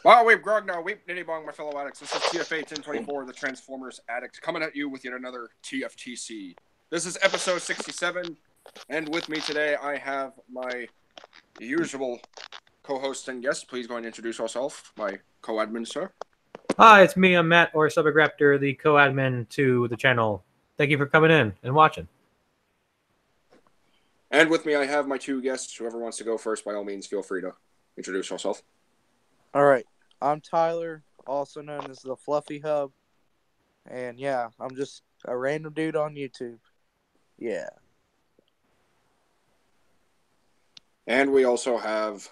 Wow, weep, grog now, weep, nitty bong, my fellow addicts. This is TFA 1024, the Transformers Addict, coming at you with yet another TFTC. This is episode 67, and with me today I have my usual co-host and guest. Please go and introduce yourself, my co-admin, sir. Hi, it's me. I'm Matt, or Subagraptor, the co-admin to the channel. Thank you for coming in and watching. And with me I have my two guests. Whoever wants to go first, by all means, feel free to introduce yourself. All right. I'm Tyler, also known as the Fluffy Hub. And yeah, I'm just a random dude on YouTube. Yeah. And we also have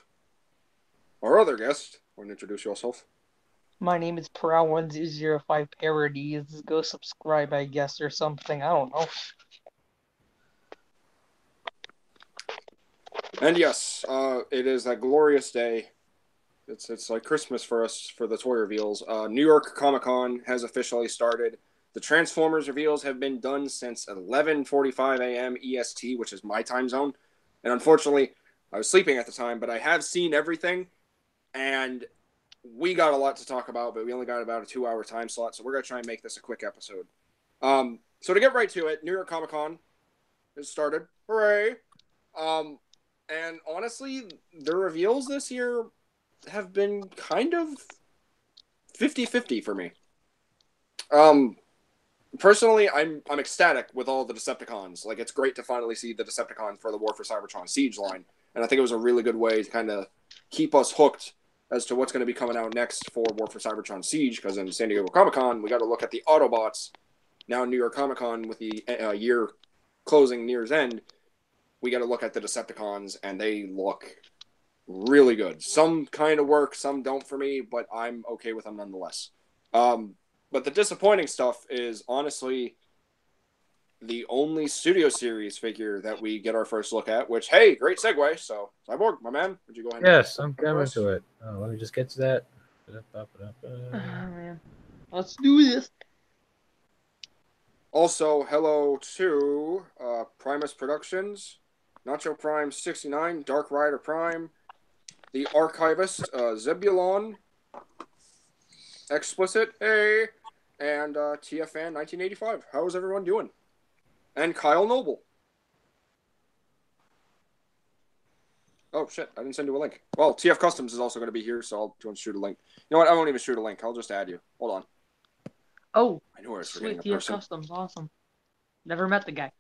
our other guest. Want to introduce yourself? My name is Prowl1005 Parodies. Go subscribe, I guess, or something. I don't know. And yes, it is a glorious day. It's like Christmas for us for the toy reveals. New York Comic-Con has officially started. The Transformers reveals have been done since 11:45 a.m. EST, which is my time zone. And unfortunately, I was sleeping at the time, but I have seen everything. And we got a lot to talk about, but we only got about a 2-hour time slot, so we're going to try and make this a quick episode. So to get right to it, New York Comic-Con has started. Hooray! And honestly, the reveals this year have been kind of 50-50 for me. Personally, I'm ecstatic with all the Decepticons. Like, it's great to finally see the Decepticon for the War for Cybertron Siege line. And I think it was a really good way to kind of keep us hooked as to what's going to be coming out next for War for Cybertron Siege, because in San Diego Comic-Con, we got to look at the Autobots. Now in New York Comic-Con, with the year closing near's end, we got to look at the Decepticons, and they look really good. Some kind of work, some don't for me, but I'm okay with them nonetheless. But the disappointing stuff is honestly the only Studio Series figure that we get our first look at, which, hey, great segue. So, Cyborg, my man, would you go ahead? Yes, I'm coming to it. Oh, let me just get to that. Oh, man. Let's do this. Also, hello to Primus Productions, Nacho Prime 69, Dark Rider Prime, the Archivist, Zebulon, Explicit, hey, and TFN 1985. How is everyone doing? And Kyle Noble. Oh, shit, I didn't send you a link. Well, TF Customs is also going to be here, so I'll just shoot a link. You know what, I won't even shoot a link. I'll just add you. Hold on. Oh, I knew I was sweet forgetting a TF person. Customs. Awesome. Never met the guy.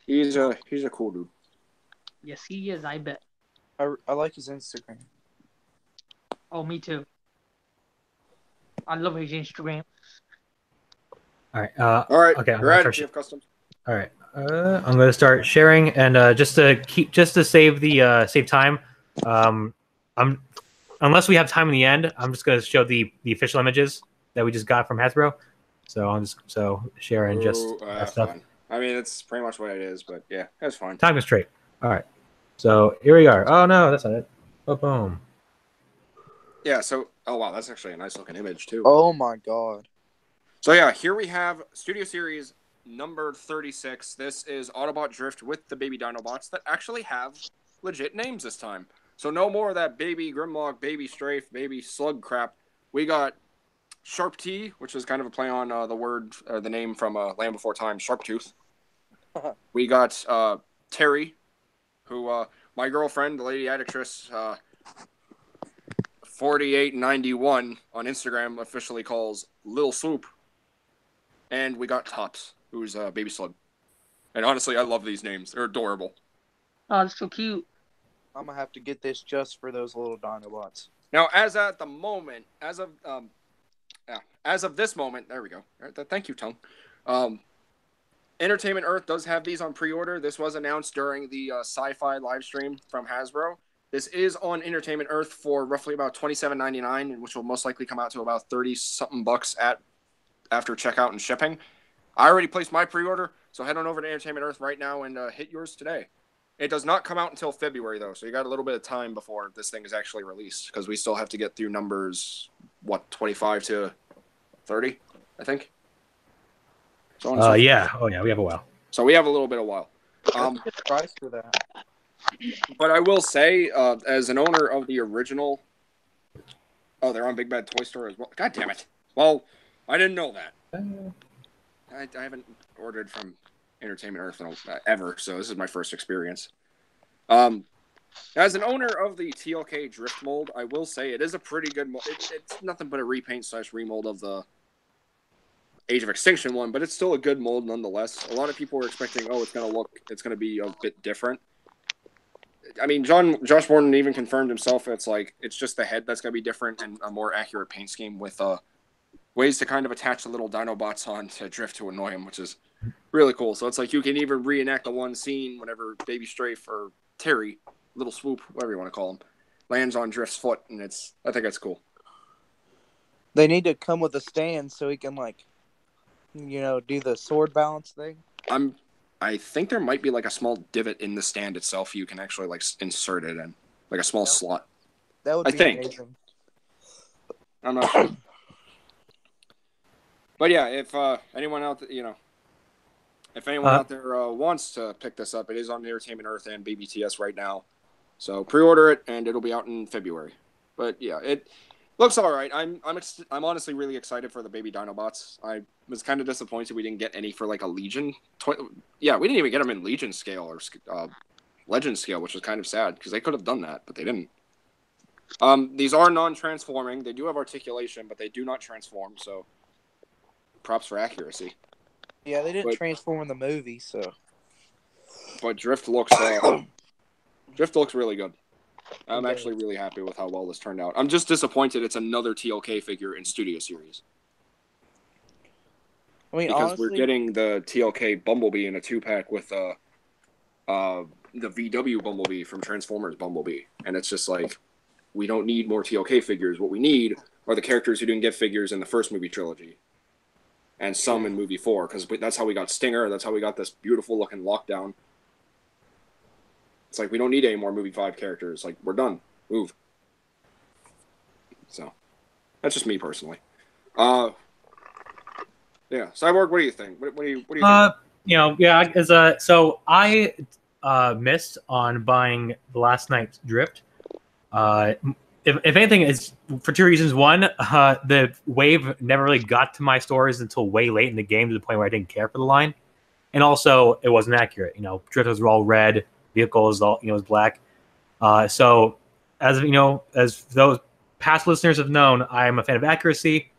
He's a cool dude. Yes, he is, I bet. I like his Instagram. Oh, me too. I love his Instagram. All right. All right, Okay. you're at it, TF Customs. All right. I'm going to start sharing, and just to save the save time, unless we have time in the end, I'm just going to show the official images that we just got from Hasbro. So I'm just share and just that stuff. Fine. I mean, it's pretty much what it is, but yeah, that's fine. Time is straight. All right. So here we are. Oh no, that's not it. Oh, boom. Yeah. So, oh wow, that's actually a nice looking image too. Oh my god. So yeah, here we have Studio Series number 36. This is Autobot Drift with the baby Dinobots that actually have legit names this time. So no more of that baby Grimlock, baby Strafe, baby Slug crap. We got Sharp T, which is kind of a play on the name from Land Before Time, Sharptooth. We got Terry, who my girlfriend, the lady addictress, 4891 on Instagram officially calls Lil Swoop. And we got Tops, who's Baby Slug. And honestly, I love these names. They're adorable. Oh, that's so cute. I'm going to have to get this just for those little Dinobots. Now, as of this moment, there we go. All right, thank you, Tongue. Entertainment Earth does have these on pre-order. This was announced during the Sci-Fi live stream from Hasbro. This is on Entertainment Earth for roughly about $27.99, which will most likely come out to about 30-something bucks after checkout and shipping. I already placed my pre-order, so head on over to Entertainment Earth right now and hit yours today. It does not come out until February, though, so you got a little bit of time before this thing is actually released, because we still have to get through numbers, 25 to 30, I think? Yeah. Oh, yeah, we have a while. So we have a little bit of while. What's the price for that? But I will say, as an owner of the original Oh, they're on Big Bad Toy Store as well. God damn it. Well, I didn't know that. I haven't ordered from Entertainment Earth ever, so this is my first experience. As an owner of the TLK Drift mold, I will say it is a pretty good mold. It's nothing but a repaint / remold of the Age of Extinction one, but it's still a good mold nonetheless. A lot of people were expecting, it's going to be a bit different. I mean, Josh Borden even confirmed himself. It's just the head that's going to be different and a more accurate paint scheme with ways to kind of attach the little Dinobots on to Drift to annoy him, which is really cool. So it's like you can even reenact the one scene whenever Baby Strafe or Terry, Little Swoop, whatever you want to call him, lands on Drift's foot, and I think that's cool. They need to come with a stand so he can do the sword balance thing. I think there might be like a small divot in the stand itself you can actually like insert it in, like a small slot. That would be amazing. I'm not sure. But yeah, if anyone out there, out there wants to pick this up, it is on Entertainment Earth and BBTS right now. So pre-order it, and it'll be out in February. But yeah, it looks all right. I'm honestly really excited for the baby Dinobots. I was kind of disappointed we didn't get any for like a Legion. Yeah, we didn't even get them in Legion scale or Legend scale, which was kind of sad because they could have done that, but they didn't. These are non-transforming. They do have articulation, but they do not transform. So props for accuracy. Yeah, they didn't transform in the movie, so. But Drift looks really good. I'm actually really happy with how well this turned out. I'm just disappointed it's another TLK figure in Studio Series. I mean, because honestly, we're getting the TLK Bumblebee in a 2-pack with the VW Bumblebee from Transformers Bumblebee. And it's just like, we don't need more TLK figures. What we need are the characters who didn't get figures in the first movie trilogy. And some in movie 4, because that's how we got Stinger. That's how we got this beautiful looking Lockdown. It's like, we don't need any more movie 5 characters. Like, we're done. Move. So, that's just me personally. Yeah, Cyborg, what do you think? What do you think? So I missed on buying the last night's Drift. If anything, it's for 2 reasons. One, the wave never really got to my stores until way late in the game, to the point where I didn't care for the line, and also it wasn't accurate. Drifters were all red, vehicles all was black. So as those past listeners have known, I'm a fan of accuracy.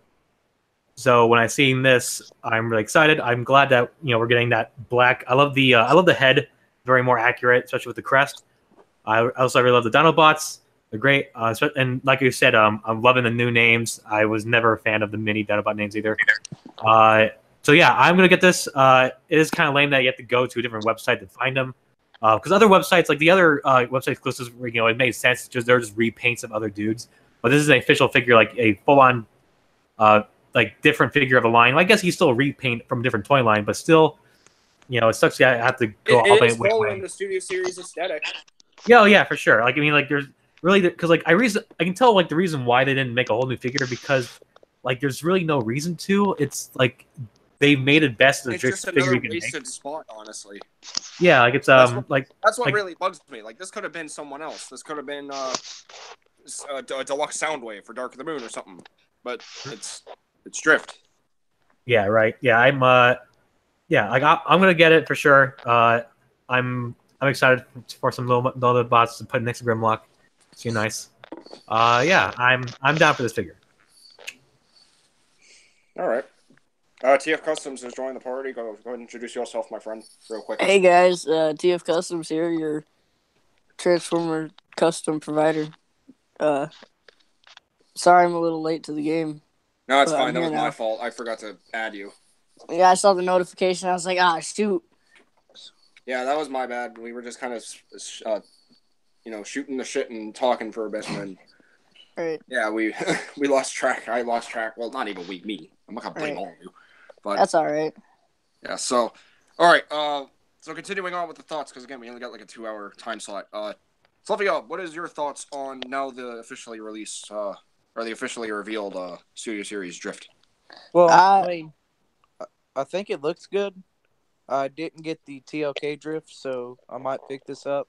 So when I seen this, I'm really excited. I'm glad that we're getting that black. I love the head, very more accurate, especially with the crest. I really love the Dinobots. They're great, and like you said, I'm loving the new names. I was never a fan of the mini Dinobot names either. So yeah, I'm gonna get this. It is kind of lame that you have to go to a different website to find them, because other websites, like the other website exclusives, it made sense. They're just repaints of other dudes, but this is an official figure, like a full-on, different figure of a line. Well, I guess he's still a repaint from a different toy line, but still, it sucks. Yeah, I have to go all the way. It is following the Studio Series aesthetic. Yeah, yeah, for sure. There's really, because I can tell the reason why they didn't make a whole new figure, because there's really no reason to. It's like they made it best as a just figure you can wasted make. spot, honestly. Yeah, that's what really bugs me. This could have been someone else. This could have been a deluxe Soundwave for Dark of the Moon or something. But it's Drift. Yeah, right. Yeah, I'm gonna get it for sure. I'm excited for some little bots to put next to Grimlock. It's nice. Yeah, I'm down for this figure. All right. TF Customs is joining the party. Go ahead and introduce yourself, my friend, real quick. Hey guys, TF Customs here, your Transformer custom provider. Sorry I'm a little late to the game. No, it's fine. That was my fault. I forgot to add you. Yeah, I saw the notification. I was like, shoot. Yeah, that was my bad. We were just kind of, shooting the shit and talking for a bit, and then, right. Yeah, we lost track. I lost track. Well, not even me. I'm not gonna blame all of you, but that's all right. Yeah. So, all right. So continuing on with the thoughts, because again, we only got like a 2-hour time slot. Fluffy, what is your thoughts on now the officially released, or the officially revealed Studio Series Drift? Well, I think it looks good. I didn't get the TLK Drift, so I might pick this up.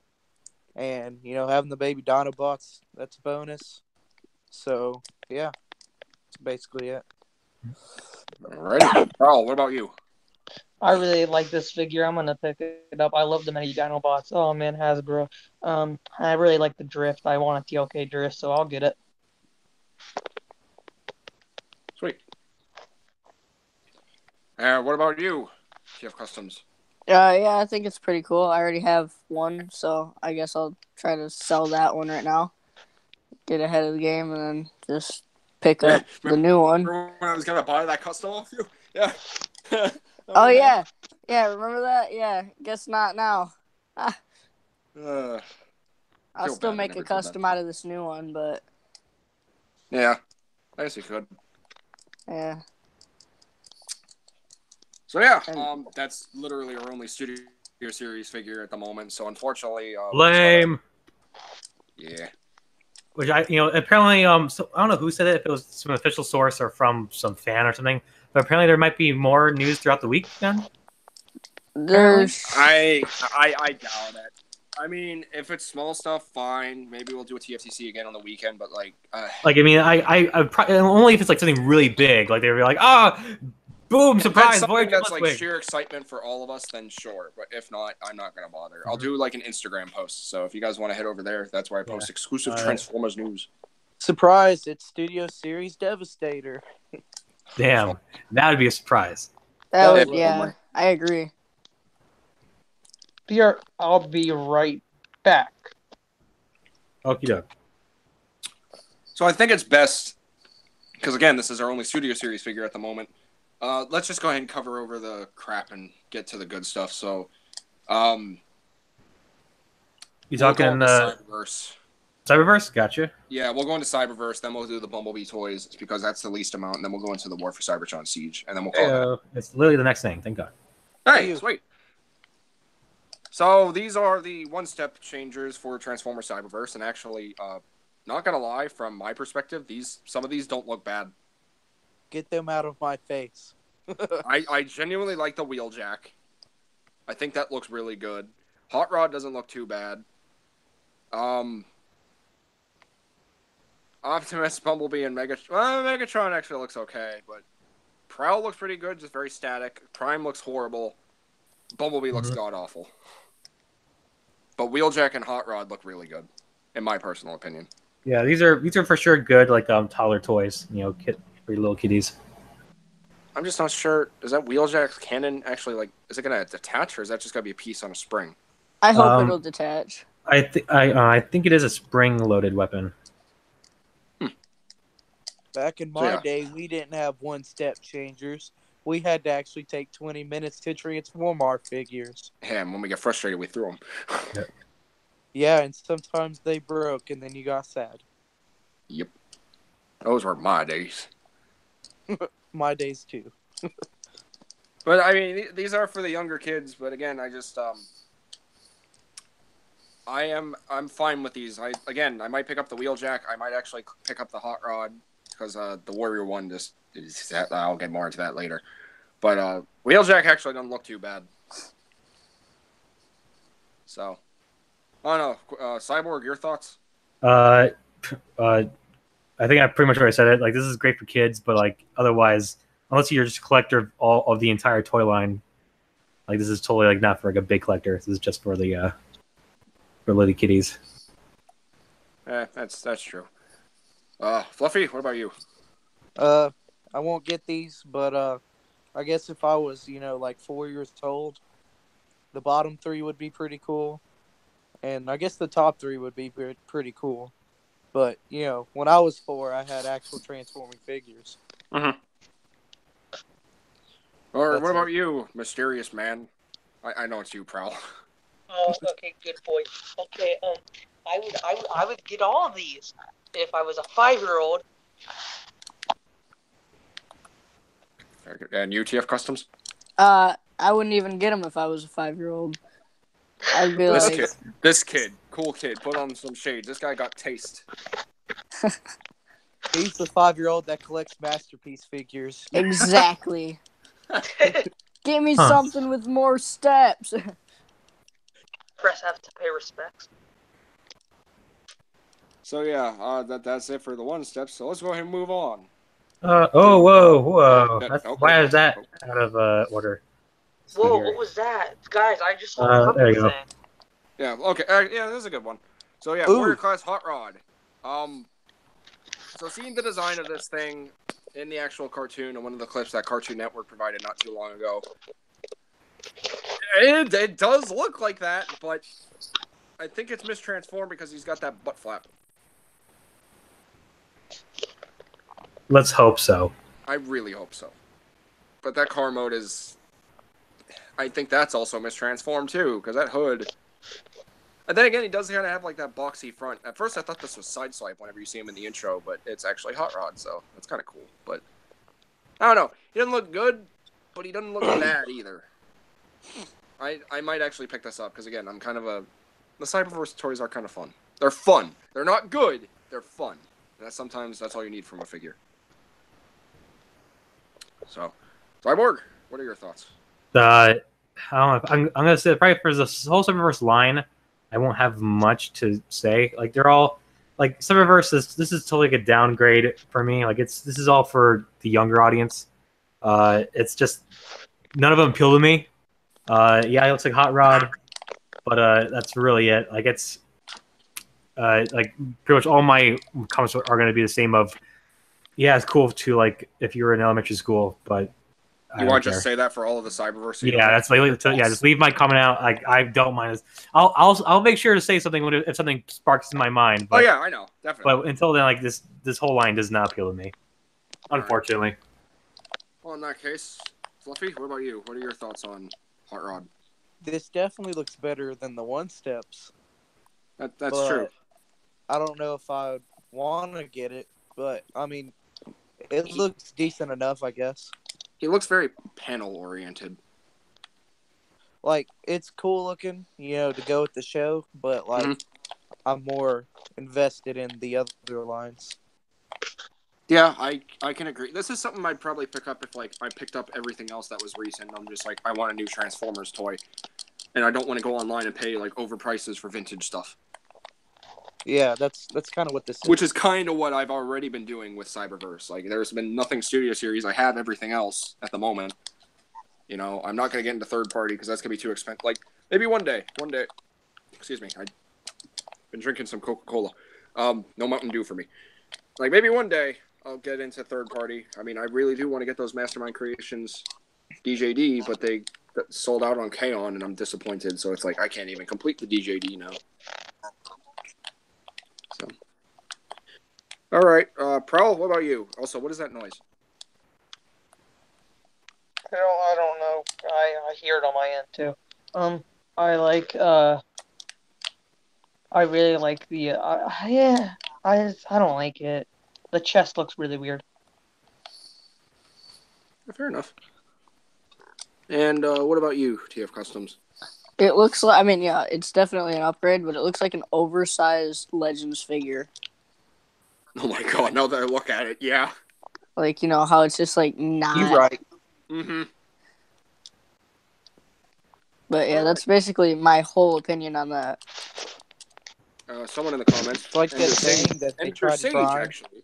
And, having the baby Dinobots, that's a bonus. So yeah, that's basically it. Alrighty. Carl, what about you? I really like this figure. I'm gonna pick it up. I love the mini Dinobots. Oh man, Hasbro. I really like the drift. I want a TLK drift, so I'll get it. Sweet. What about you, TF Customs? Yeah, I think it's pretty cool. I already have one, so I guess I'll try to sell that one right now. Get ahead of the game and then just pick up the new one. Remember when I was gonna buy that custom off you? Yeah. Oh yeah, remember that? Yeah, guess not now. I'll still make a custom out of this new one, but yeah, I guess you could. Yeah. So yeah, that's literally our only Studio Series figure at the moment. So unfortunately, lame. Yeah. Which apparently, so I don't know who said it, if it was some official source or from some fan or something, but apparently there might be more news throughout the week then. There's. I doubt it. I mean, if it's small stuff, fine. Maybe we'll do a TFTC again on the weekend, but like I mean, I probably, only if it's like something really big, like they're like, boom, surprise, something Voyager that's like Wing. sheer excitement for all of us, then sure. But if not, I'm not gonna bother. I'll do like an Instagram post. So if you guys want to head over there, that's where I post exclusive Transformers news. Surprise! It's Studio Series Devastator. Damn, that would be a surprise. That would, yeah, I agree. I'll be right back. Okie doke. So I think it's best, because again, this is our only Studio Series figure at the moment. Let's just go ahead and cover over the crap and get to the good stuff. So, you talking Cyberverse? Cyberverse, gotcha. Yeah, we'll go into Cyberverse, then we'll do the Bumblebee toys because that's the least amount, and then we'll go into the War for Cybertron Siege, and then we'll call it. It's literally the next thing. Thank God. Hey, sweet. So these are the one-step changers for Transformers Cyberverse, and actually, not gonna lie, from my perspective, some of these don't look bad. Get them out of my face. I genuinely like the Wheeljack. I think that looks really good. Hot Rod doesn't look too bad. Optimus, Bumblebee, and Megatron actually looks okay, but Prowl looks pretty good, just very static. Prime looks horrible. Bumblebee looks god-awful. But Wheeljack and Hot Rod look really good, in my personal opinion. Yeah, these are for sure good, like toddler toys, for little kiddies. I'm just not sure. Is that Wheeljack's cannon actually is it gonna detach, or is that just gonna be a piece on a spring? I hope it'll detach. I think it is a spring-loaded weapon. Back in my day, we didn't have one-step changers. We had to actually take 20 minutes to transform our figures. Yeah, and when we get frustrated, we threw them. Yep. Yeah, and sometimes they broke, and then you got sad. Yep. Those were my days. My days, too. But, I mean, these are for the younger kids, but again, I just, I'm fine with these. I might pick up the Wheeljack. I might actually pick up the Hot Rod, because the Warrior one I'll get more into that later. But Wheeljack actually doesn't look too bad. So, I don't know. Cyborg, your thoughts? I think I pretty much already said it. Like, this is great for kids, but like otherwise, unless you're just a collector of all of the entire toy line, like this is totally like not for like a big collector. This is just for the little kiddies. That's true. Fluffy, what about you? I won't get these, but I guess if I was, like 4 years old, the bottom three would be pretty cool. And I guess the top three would be pretty cool. But, when I was 4, I had actual transforming figures. Mm-hmm. Or what about you, mysterious man? I know it's you, Prowl. Oh, okay, good boy. Okay, I would get all of these if I was a 5-year-old. And UTF Customs? I wouldn't even get them if I was a 5-year-old. I'd be this kid, cool kid, put on some shades. This guy got taste. He's the 5-year-old that collects masterpiece figures. Exactly. Give me something with more steps. Press F to pay respects. So yeah, that's it for the one step. So let's go ahead and move on. Whoa! Why is that oh. out of order? Whoa, what was that? Guys, I just saw a There you puppy go. thing. Yeah. Okay. Yeah, this is a good one. So yeah, Ooh. Warrior Class Hot Rod. So seeing the design of this thing in the actual cartoon and one of the clips that Cartoon Network provided not too long ago, it does look like that, but I think it's mistransformed because he's got that butt flap. Let's hope so. I really hope so. But that car mode is... I think that's also mistransformed too, because that hood... And then again, he does kind of have like that boxy front. At first, I thought this was Sideswipe whenever you see him in the intro, but it's actually Hot Rod, so that's kind of cool. But I don't know. He doesn't look good, but he doesn't look bad either. I might actually pick this up, because again, I'm kind of a... The Cyberverse toys are kind of fun. They're fun. They're not good. They're fun. And sometimes that's all you need from a figure. So, Cyborg, what are your thoughts? I don't know. I'm gonna say probably for the whole Cyberverse line, I won't have much to say. Like they're all like Cyberverse this is totally like a downgrade for me. Like this is all for the younger audience. It's just none of them appeal to me. Yeah, it looks like Hot Rod, but that's really it. Like it's like pretty much all my comments are going to be the same. Of yeah, it's cool to like if you were in elementary school, but you want to just say that for all of the Cyberverse? So yeah, that's like yeah. Just leave my comment out. Like I don't mind this. I'll make sure to say something if something sparks in my mind. But, oh yeah, I know, definitely. But until then, like this whole line does not appeal to me, unfortunately. Right. Well, in that case, Fluffy, what about you? What are your thoughts on Hot Rod? This definitely looks better than the one steps. That's true. I don't know if I want to get it, but I mean, it looks decent enough, I guess. He looks very panel oriented. Like it's cool looking, to go with the show, but like I'm more invested in the other lines. Yeah, I can agree. This is something I'd probably pick up if like I picked up everything else that was recent. I'm just like I want a new Transformers toy, and I don't want to go online and pay like overprices for vintage stuff. Yeah, that's kind of what this is. Which is kind of what I've already been doing with Cyberverse. Like, there's been nothing Studio Series. I have everything else at the moment. I'm not going to get into third party because that's going to be too expensive. Like, maybe one day. Excuse me. I've been drinking some Coca-Cola. No Mountain Dew for me. Like, maybe one day I'll get into third party. I mean, I really do want to get those Mastermind Creations DJD, but they sold out on K-On! And I'm disappointed. So it's like, I can't even complete the DJD now. So. All right, Prowl, what about you? Also, what is that noise? I don't know. I hear it on my end too. I really like the. I don't like it. The chest looks really weird. Fair enough. And what about you, TF Customs? It looks like, yeah, it's definitely an upgrade, but it looks like an oversized Legends figure. Oh my god, now that I look at it, yeah. Like, how it's just like not. You're right. Mm-hmm. But yeah, that's basically my whole opinion on that. Someone in the comments. It's like that saying that they tried to bribe. Actually.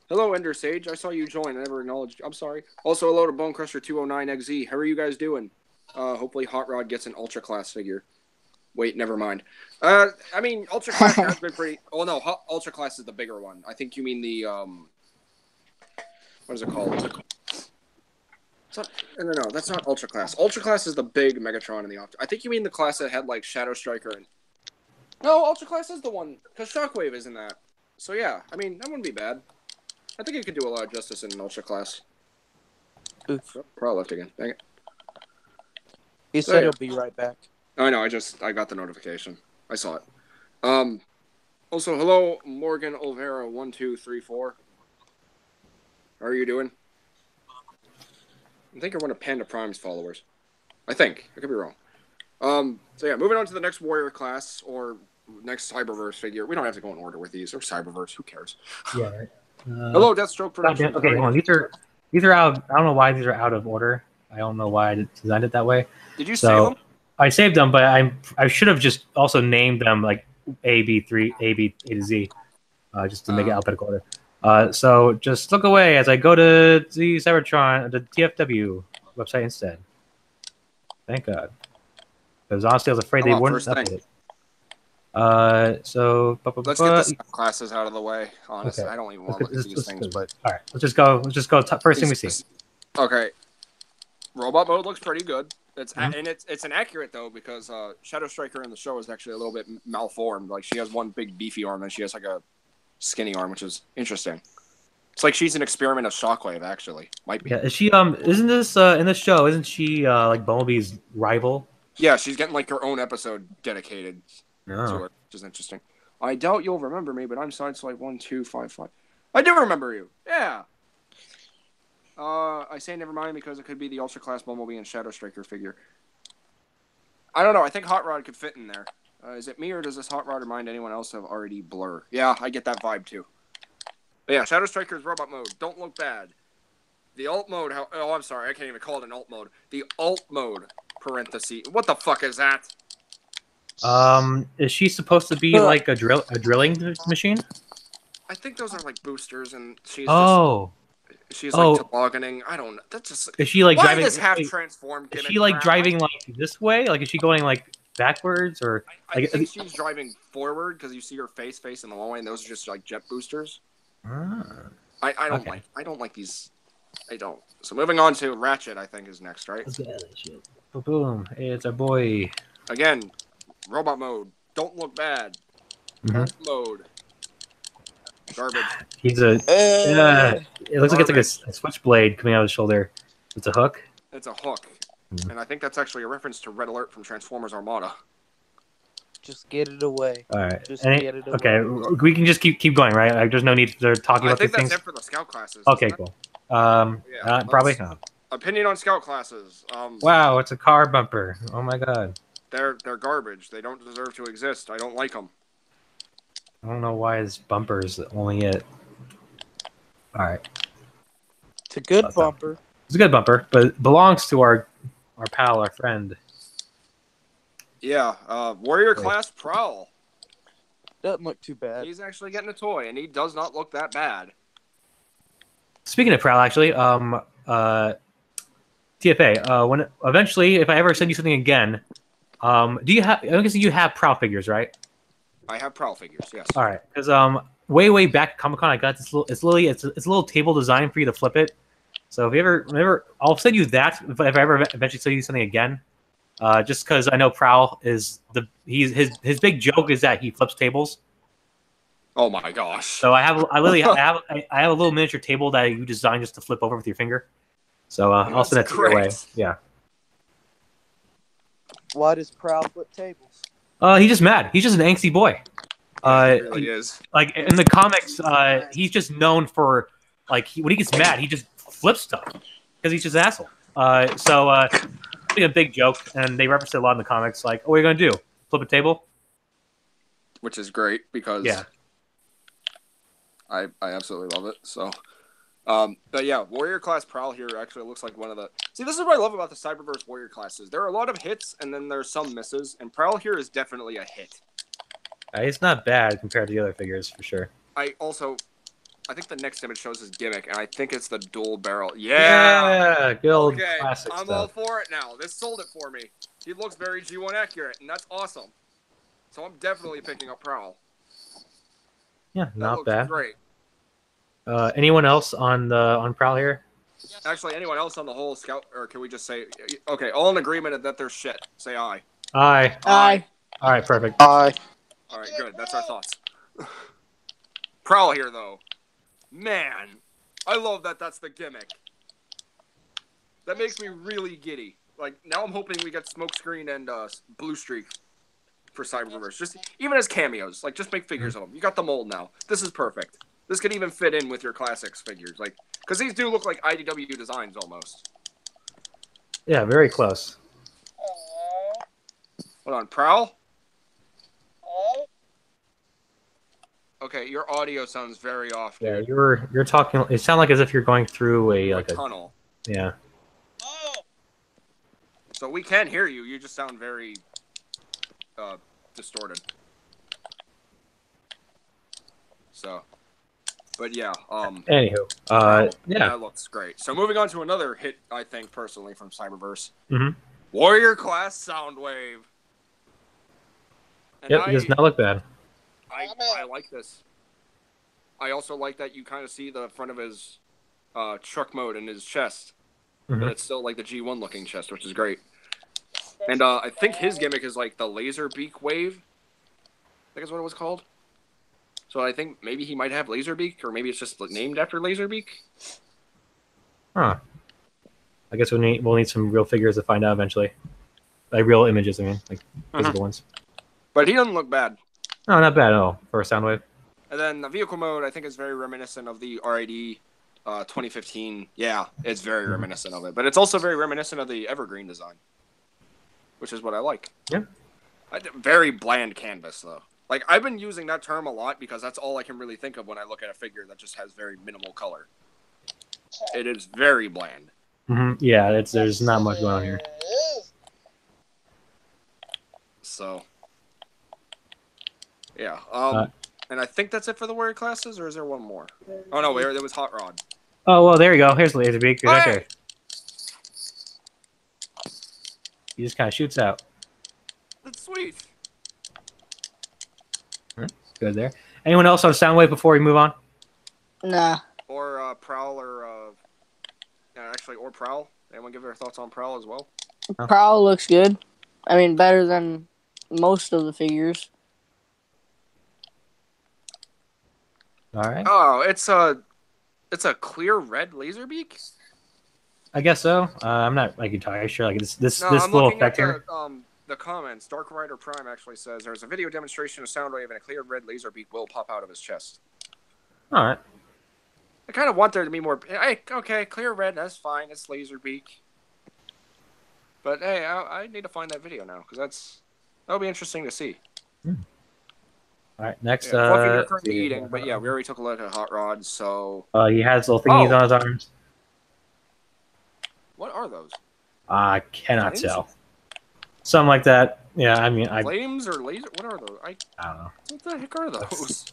Hello, Ender Sage. I saw you join. I never acknowledged you. I'm sorry. Also, hello to Bone Crusher 209XZ. How are you guys doing? Hopefully Hot Rod gets an Ultra Class figure. Wait, never mind. Ultra Class has been pretty... Oh, no, Ultra Class is the bigger one. I think you mean the, what is it called? No, that's not Ultra Class. Ultra Class is the big Megatron in the Optic. I think you mean the class that had, like, Shadow Striker and... No, Ultra Class is the one, because Shockwave is in that. So, yeah, that wouldn't be bad. I think it could do a lot of justice in an Ultra Class. Oof. Oh, Pro left again. Dang it. He said he'll be right back. I know, I got the notification. I saw it. Also, hello, Morgan Olvera 1234. How are you doing? I think you're one of Panda Prime's followers. I think. I could be wrong. So yeah, moving on to the next Warrior class, or next Cyberverse figure. We don't have to go in order with these, or Cyberverse, who cares? Yeah, right. Hello, Deathstroke Production. Okay, hold on. These are out. I don't know why these are out of order. I don't know why I designed it that way. Did you save them? I saved them, but I should have just also named them like A, B, 3, A, B, A to Z, just to make it alphabetical order. So just look away as I go to the Cybertron, the TFW website instead. Thank God. Because honestly, I was afraid they wouldn't update it. So let's get the classes out of the way. Honestly, okay. I don't even want to look at these things. But all right, let's just go. First thing we see. Okay, robot mode looks pretty good. And it's inaccurate though because Shadow Striker in the show is actually a little bit malformed. Like she has one big beefy arm and she has like a skinny arm, which is interesting. It's like she's an experiment of Shockwave, actually. Might be. Yeah, is she? Isn't this in this show? Isn't she like Bumblebee's rival? Yeah, she's getting like her own episode dedicated to her, which is interesting. I doubt you'll remember me, but I'm Sideswipe 1255. I do remember you. Yeah. I say never mind because it could be the Ultra Class Bumblebee and Shadow Striker figure. I don't know. I think Hot Rod could fit in there. Is it me or does this Hot Rod remind anyone else of already Blur? Yeah, I get that vibe too. But yeah, Shadow Striker's robot mode. Don't look bad. The alt mode. Oh, I'm sorry. I can't even call it an alt mode. The alt mode. Parenthesis. What the fuck is that? Is she supposed to be like a drilling machine? I think those are like boosters, and she's she's like tobogganing. I don't know. That's just. Is she like driving? This half transformed? Is she like driving like this way? Like is she going like backwards or? I think she's driving forward because you see her face in the one way, and those are just like jet boosters. I don't like these. I don't. So moving on to Ratchet, I think is next, right? Boom! Hey, it's our boy. Again, robot mode. Don't look bad. Mode. Garbage. He's a. It looks like it's like a switchblade coming out of his shoulder. It's a hook. It's a hook, and I think that's actually a reference to Red Alert from Transformers Armada. Just get it away. All right. Just get it away. Okay, we can just keep going, right? Like, there's no need for talking about these things. I think that's it for the scout classes. Okay, cool. Probably not. Opinion on scout classes. Wow, it's a car bumper. Oh my god. They're garbage. They don't deserve to exist. I don't like them. I don't know why his bumper's only it. All right. It's a good bumper. It's a good bumper, but it belongs to our pal, our friend. Yeah, Warrior Class Prowl. Doesn't look too bad. He's actually getting a toy, and he does not look that bad. Speaking of Prowl, actually, TFA, when eventually, if I ever send you something again, do you have? I'm guessing you have Prowl figures, right? I have Prowl figures, yes. All right, because way back at Comic-Con, I got this little. It's a little table design for you to flip it. So if you ever, I'll send you that. But if I ever eventually send you something again. Just because I know Prowl is his big joke is that he flips tables. Oh my gosh! So I have a little miniature table that you designed just to flip over with your finger. So I'll send it to your way. Yeah. Why does Prowl flip tables? He's just mad. He's just an angsty boy. He really is. Like in the comics, he's just known for like when he gets mad, he just flips stuff because he's just an asshole. A big joke, and they reference it a lot in the comics. Like, what are you gonna do? Flip a table? Which is great because yeah, I absolutely love it. So, but yeah, Warrior Class Prowl here actually looks like one of the. See, this is what I love about the Cyberverse Warrior classes. There are a lot of hits, and then there's some misses, and Prowl here is definitely a hit. It's not bad compared to the other figures for sure. I think the next image shows his gimmick, and I think it's the dual barrel. Yeah, good old classic I'm stuff. all for it now. This sold it for me. He looks very G1 accurate, and that's awesome. So I'm definitely picking up Prowl. Yeah, not bad. Great. Anyone else on Prowl here? Actually, anyone else on the whole scout, or can we just say, okay, all in agreement that they're shit. Say aye. Aye. Aye. All right, perfect. Aye. All right, good. That's our thoughts. Prowl here, though. Man, I love that that's the gimmick. That makes me really giddy. Like, now I'm hoping we get Smokescreen and Blue Streak for Cyberverse. Just even as cameos. Like, just make figures of them. You got the mold now. This is perfect. This could even fit in with your classics figures. Like, because these do look like IDW designs almost. Yeah, very close. Hold on, Prowl? Okay, your audio sounds very off, dude. Yeah, you're talking. It sounds like as if you're going through a tunnel. Yeah. So we can hear you. You just sound very distorted. So, but yeah. Anywho, yeah. That looks great. So moving on to another hit, I think personally from Cyberverse, Mm-hmm. Warrior Class Soundwave. And Yep, it does not look bad. I like this. I also like that you kind of see the front of his truck mode in his chest, but it's still like the G1 looking chest, which is great. And I think his gimmick is like the laser beak wave. I think is what it was called. So I think maybe he might have Laserbeak, or maybe it's just named after Laserbeak. Huh. I guess we'll need some real figures to find out eventually. Like real images, I mean, like physical ones. But he doesn't look bad. No, not bad at all for a Soundwave. And then the vehicle mode, I think, is very reminiscent of the RID 2015. Yeah, it's very reminiscent of it. But it's also very reminiscent of the Evergreen design, which is what I like. Yeah. Very bland canvas, though. Like, I've been using that term a lot because that's all I can really think of when I look at a figure that just has very minimal color. It is very bland. Yeah, there's not much going on here. So, yeah. And I think that's it for the warrior classes, or is there one more? Oh, no, there was Hot Rod. Oh, well, there you go. Here's the Laserbeak. Right there. He just kind of shoots out. That's sweet. Good there. Anyone else on Soundwave before we move on? Nah. Or Prowl, or or Prowl. Anyone give their thoughts on Prowl as well? Prowl looks good. I mean, better than most of the figures. All right. Oh, it's a clear red Laserbeak. I guess so. I'm not like entirely sure. Like this I'm little looking effect at here. The comments. Dark Rider Prime actually says there's a video demonstration of Soundwave and a clear red Laserbeak will pop out of his chest. All right. I kind of want there to be more. Hey, okay, clear red. That's fine. It's Laserbeak. But hey, I need to find that video now because that'll be interesting to see. All right, next. Fluffy, you're currently eating, but yeah, we already took a look at Hot Rod. So he has little thingies on his arms. What are those? I cannot tell. Something like that. Yeah, I mean, flames or laser? What are those? I don't know. What the heck are those?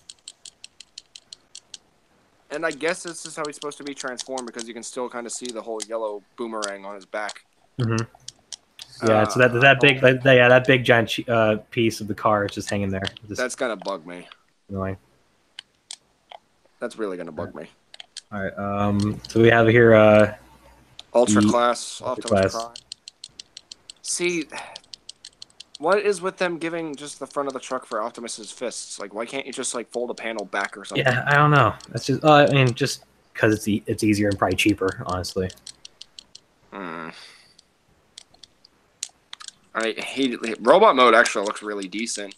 And I guess this is how he's supposed to be transformed because you can still kind of see the whole yellow boomerang on his back. Yeah, so that big giant piece of the car is just hanging there. That's gonna bug me. Annoying. That's really gonna bug me. All right. So we have here Ultra Class Optimus Prime. See, what is with them giving just the front of the truck for Optimus's fists? Like, why can't you just like fold a panel back or something? Yeah, I don't know. That's just I mean, just because it's easier and probably cheaper, honestly. I hate it. Robot mode actually looks really decent.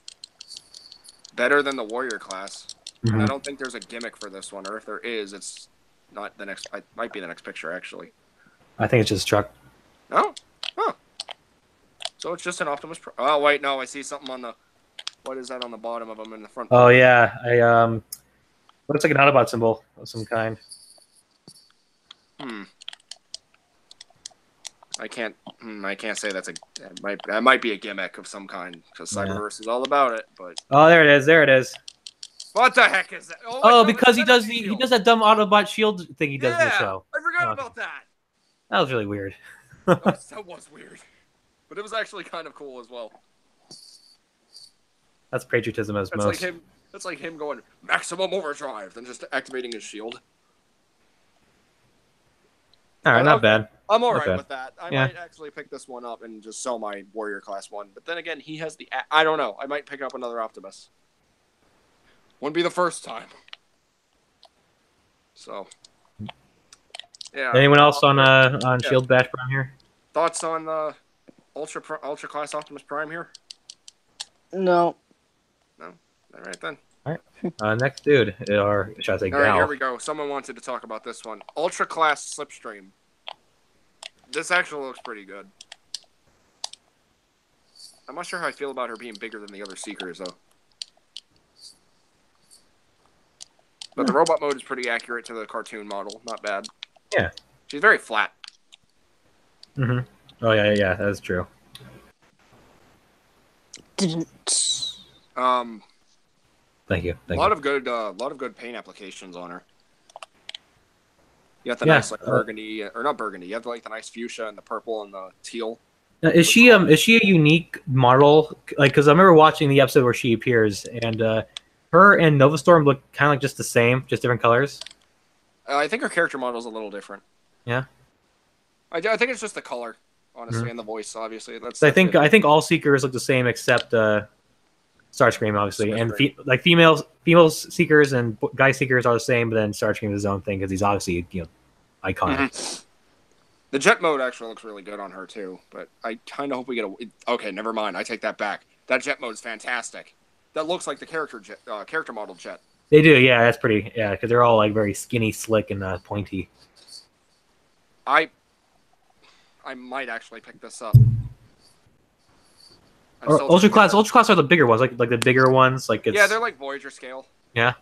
Better than the Warrior Class. And I don't think there's a gimmick for this one, or if there is, it's not the next. It might be the next picture actually. I think it's just a truck. Oh, huh. So it's just an Optimus. Oh wait, no, I see something on the. What is that on the bottom of them in the front? Oh yeah, looks like an Autobot symbol of some kind. I can't say that's that might be a gimmick of some kind because Cyberverse is all about it. But there it is. What the heck is that? Because he does that dumb Autobot shield thing he does in the show. I forgot about that. That was really weird. that was weird, but it was actually kind of cool as well. That's patriotism as most. That's like him going maximum overdrive, then just activating his shield. All right, not bad. I'm all right with that. I might actually pick this one up and just sell my Warrior Class one. But then again, he has the... I don't know. I might pick up another Optimus. Wouldn't be the first time. So... Yeah. Anyone else on Shield Bash Prime here? Thoughts on the Ultra Class Optimus Prime here? No. No? All right, then. All right. Next dude, or should I say gal? All right, here we go. Someone wanted to talk about this one. Ultra Class Slipstream. This actually looks pretty good. I'm not sure how I feel about her being bigger than the other Seekers, though. But the robot mode is pretty accurate to the cartoon model. Not bad. Yeah. She's very flat. Oh, yeah, that's true. Thank you. A lot of good paint applications on her. You got the Yeah, nice like burgundy, or not burgundy. You have like the nice fuchsia and the purple and the teal. Now, is she a unique model? Like, because I remember watching the episode where she appears, and her and Nova Storm look kind of like just the same, just different colors. I think her character model is a little different. Yeah. I think it's just the color, honestly, and the voice. Obviously, I think all Seekers look the same except Starscream, obviously, and female Seekers and guy Seekers are the same, but then Starscream is his own thing because he's obviously iconic. Mm-hmm. The jet mode actually looks really good on her too, but I kind of hope we get a. Okay, never mind. I take that back. That jet mode is fantastic. That looks like the character model jet. They do, yeah. That's pretty, yeah, because they're all like very skinny, slick, and pointy. I might actually pick this up. Ultra class are the bigger ones, like the bigger ones, like it's... Yeah, they're like Voyager scale. Yeah.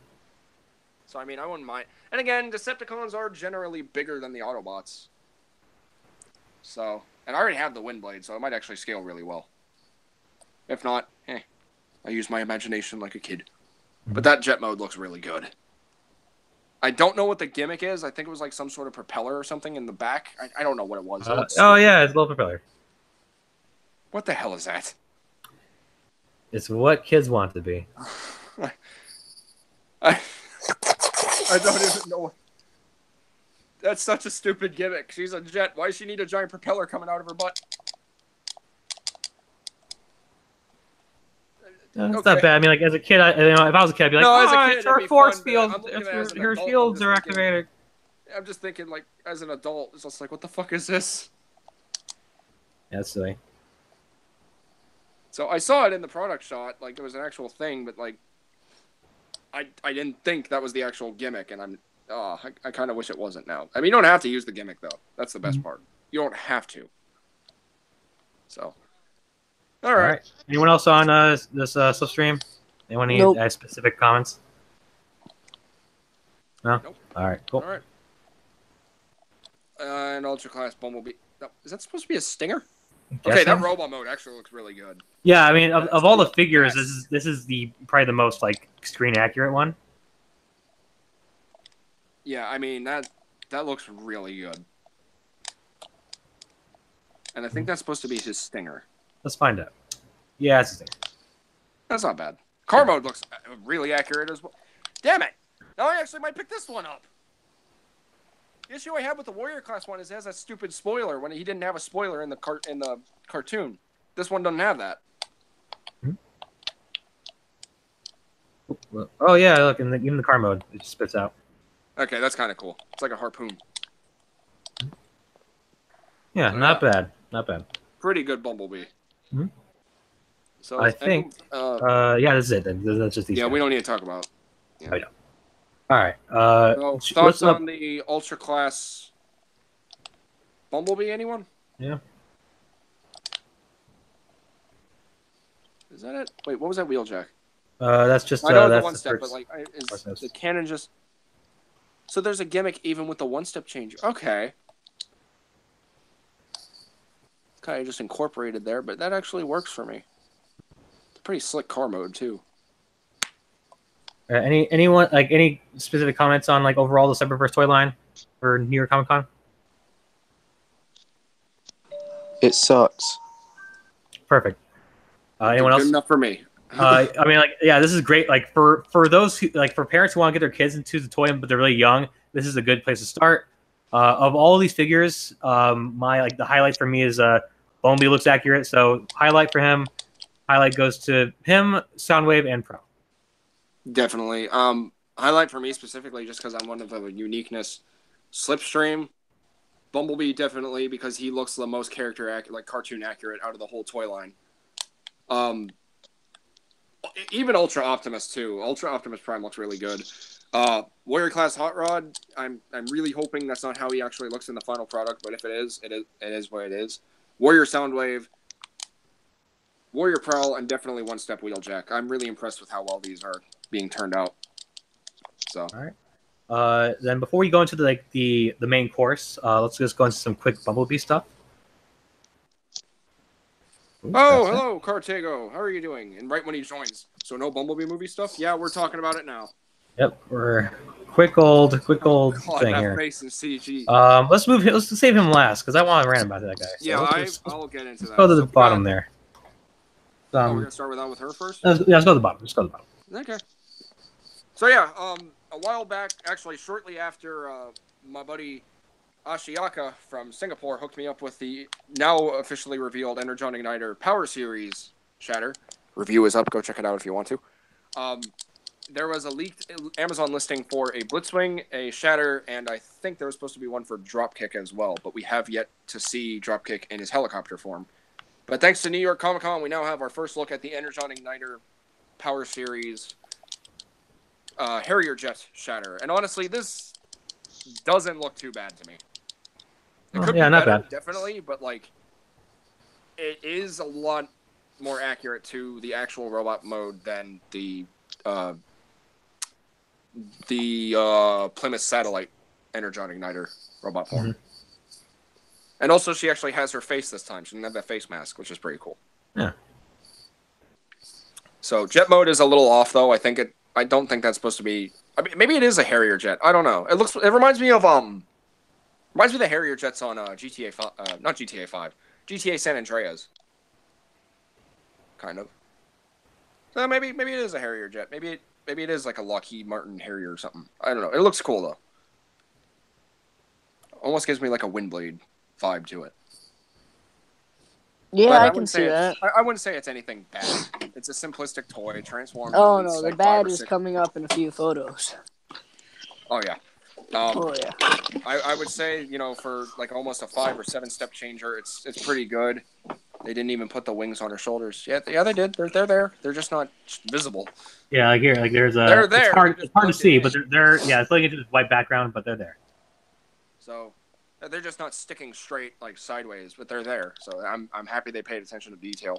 So I mean, I wouldn't mind. And again, Decepticons are generally bigger than the Autobots. So, and I already have the Windblade, so it might actually scale really well. If not, I use my imagination like a kid. But that jet mode looks really good. I don't know what the gimmick is. I think it was like some sort of propeller or something in the back. I don't know what it was. Oh yeah, it's a little propeller. What the hell is that? It's what kids want to be. I don't even know. That's such a stupid gimmick. She's a jet. Why does she need a giant propeller coming out of her butt? No, it's not bad. I mean, like as a kid, if I was a kid, I'd be like, no, as a kid, her force field, her shields are activated. I'm just thinking, like, as an adult, it's just like, what the fuck is this? Yeah, that's silly. So I saw it in the product shot, like there was an actual thing, but like, I didn't think that was the actual gimmick, and I kind of wish it wasn't now. I mean, you don't have to use the gimmick though. That's the best part. You don't have to. So. All right. Anyone else on this slipstream? Anyone need specific comments? No? Nope. All right, cool. All right. An Ultra Class Bumblebee. No, is that supposed to be a Stinger? Okay, that robot mode actually looks really good. Yeah, I mean, of all the figures, this is probably the most like screen accurate one. Yeah, I mean that looks really good. And I think that's supposed to be his Stinger. Let's find out. Yeah, it's a Stinger. That's not bad. Car mode looks really accurate as well. Damn it! Now I actually might pick this one up. The issue I have with the Warrior Class one is it has that stupid spoiler when he didn't have a spoiler in the cartoon. This one doesn't have that. Oh yeah, look, even the car mode, it just spits out. Okay, that's kind of cool. It's like a harpoon. Yeah, not bad. Not bad. Pretty good Bumblebee. Mm-hmm. So I think, yeah, that's it. Then that's just these. Yeah, guys. We don't need to talk about. Yeah. I know. All right. Thoughts on the Ultra Class Bumblebee? Anyone? Yeah. Is that it? Wait, what was that wheeljack? That's just. I know that's the one step, but like, is the cannon just? So there's a gimmick even with the one-step change. Okay. Kind of just incorporated there, but that actually works for me. It's a pretty slick car mode too. Anyone like any specific comments on like overall the Cyberverse toy line for New York Comic Con? It sucks. Perfect. Anyone else? Good enough for me. I mean, like, yeah, this is great. Like for those who like for parents who want to get their kids into the toy, but they're really young. This is a good place to start. Of all of these figures, the highlight for me is Bumblebee looks accurate, so highlight for him. Highlight goes to him, Soundwave, and Pro. Definitely. Highlight for me specifically, just because I'm one of the uniqueness. Slipstream, Bumblebee definitely because he looks the most cartoon accurate out of the whole toy line. Even Ultra Optimus too. Ultra Optimus Prime looks really good. Warrior Class Hot Rod. I'm really hoping that's not how he actually looks in the final product, but if it is what it is. Warrior Soundwave, Warrior Prowl, and definitely One Step Wheeljack. I'm really impressed with how well these are being turned out. So. All right. Then before we go into the main course, let's just go into some quick Bumblebee stuff. Ooh, hello, Cartago. How are you doing? And right when he joins. So no Bumblebee movie stuff? Yeah, we're talking about it now. Yep, we're quick old God, thing that here. face in CG. Let's save him last because I want to rant about that guy. So Yeah, let's I'll get into that. go to the So, bottom there. we're gonna start with her first. Let's go to the bottom. Let's go to the bottom. Okay. So yeah, a while back, actually shortly after my buddy Ashiaka from Singapore hooked me up with the now officially revealed Energon Igniter Power Series Shatter. Review is up. Go check it out if you want to. There was a leaked Amazon listing for a Blitzwing, a Shatter, and I think there was supposed to be one for Dropkick as well, but we have yet to see Dropkick in his helicopter form. But thanks to New York Comic Con, we now have our first look at the Energon Igniter Power Series Harrier Jet Shatter. And honestly, this doesn't look too bad to me. It could be not better, bad. definitely, but like it is a lot more accurate to the actual robot mode than the Plymouth Satellite Energon Igniter robot form. Mm-hmm. And also, she actually has her face this time. She didn't have that face mask, which is pretty cool. Yeah. So jet mode is a little off, though. I don't think that's supposed to be. I mean, maybe it is a Harrier jet. I don't know. It reminds me of the Harrier jets on GTA 5, not GTA 5, GTA San Andreas. Kind of. So maybe it is a Harrier jet. Maybe it is like a Lockheed Martin Harrier or something. I don't know. It looks cool though. Almost gives me like a Windblade vibe to it. Yeah, But I can see that. I wouldn't say it's anything bad. It's a simplistic toy. It transforms. Oh no, the bad is coming up in a few photos. Oh yeah. Oh yeah. I would say, for like almost a 5 or 7 step changer, it's pretty good. They didn't even put the wings on her shoulders. Yeah, they did. They're there. They're just not visible. Yeah, like here, like there's a. They're there. It's hard to see, but they're yeah. It's like it's just white background, but they're there. So they're just not sticking straight like sideways, but they're there. So I'm happy they paid attention to detail.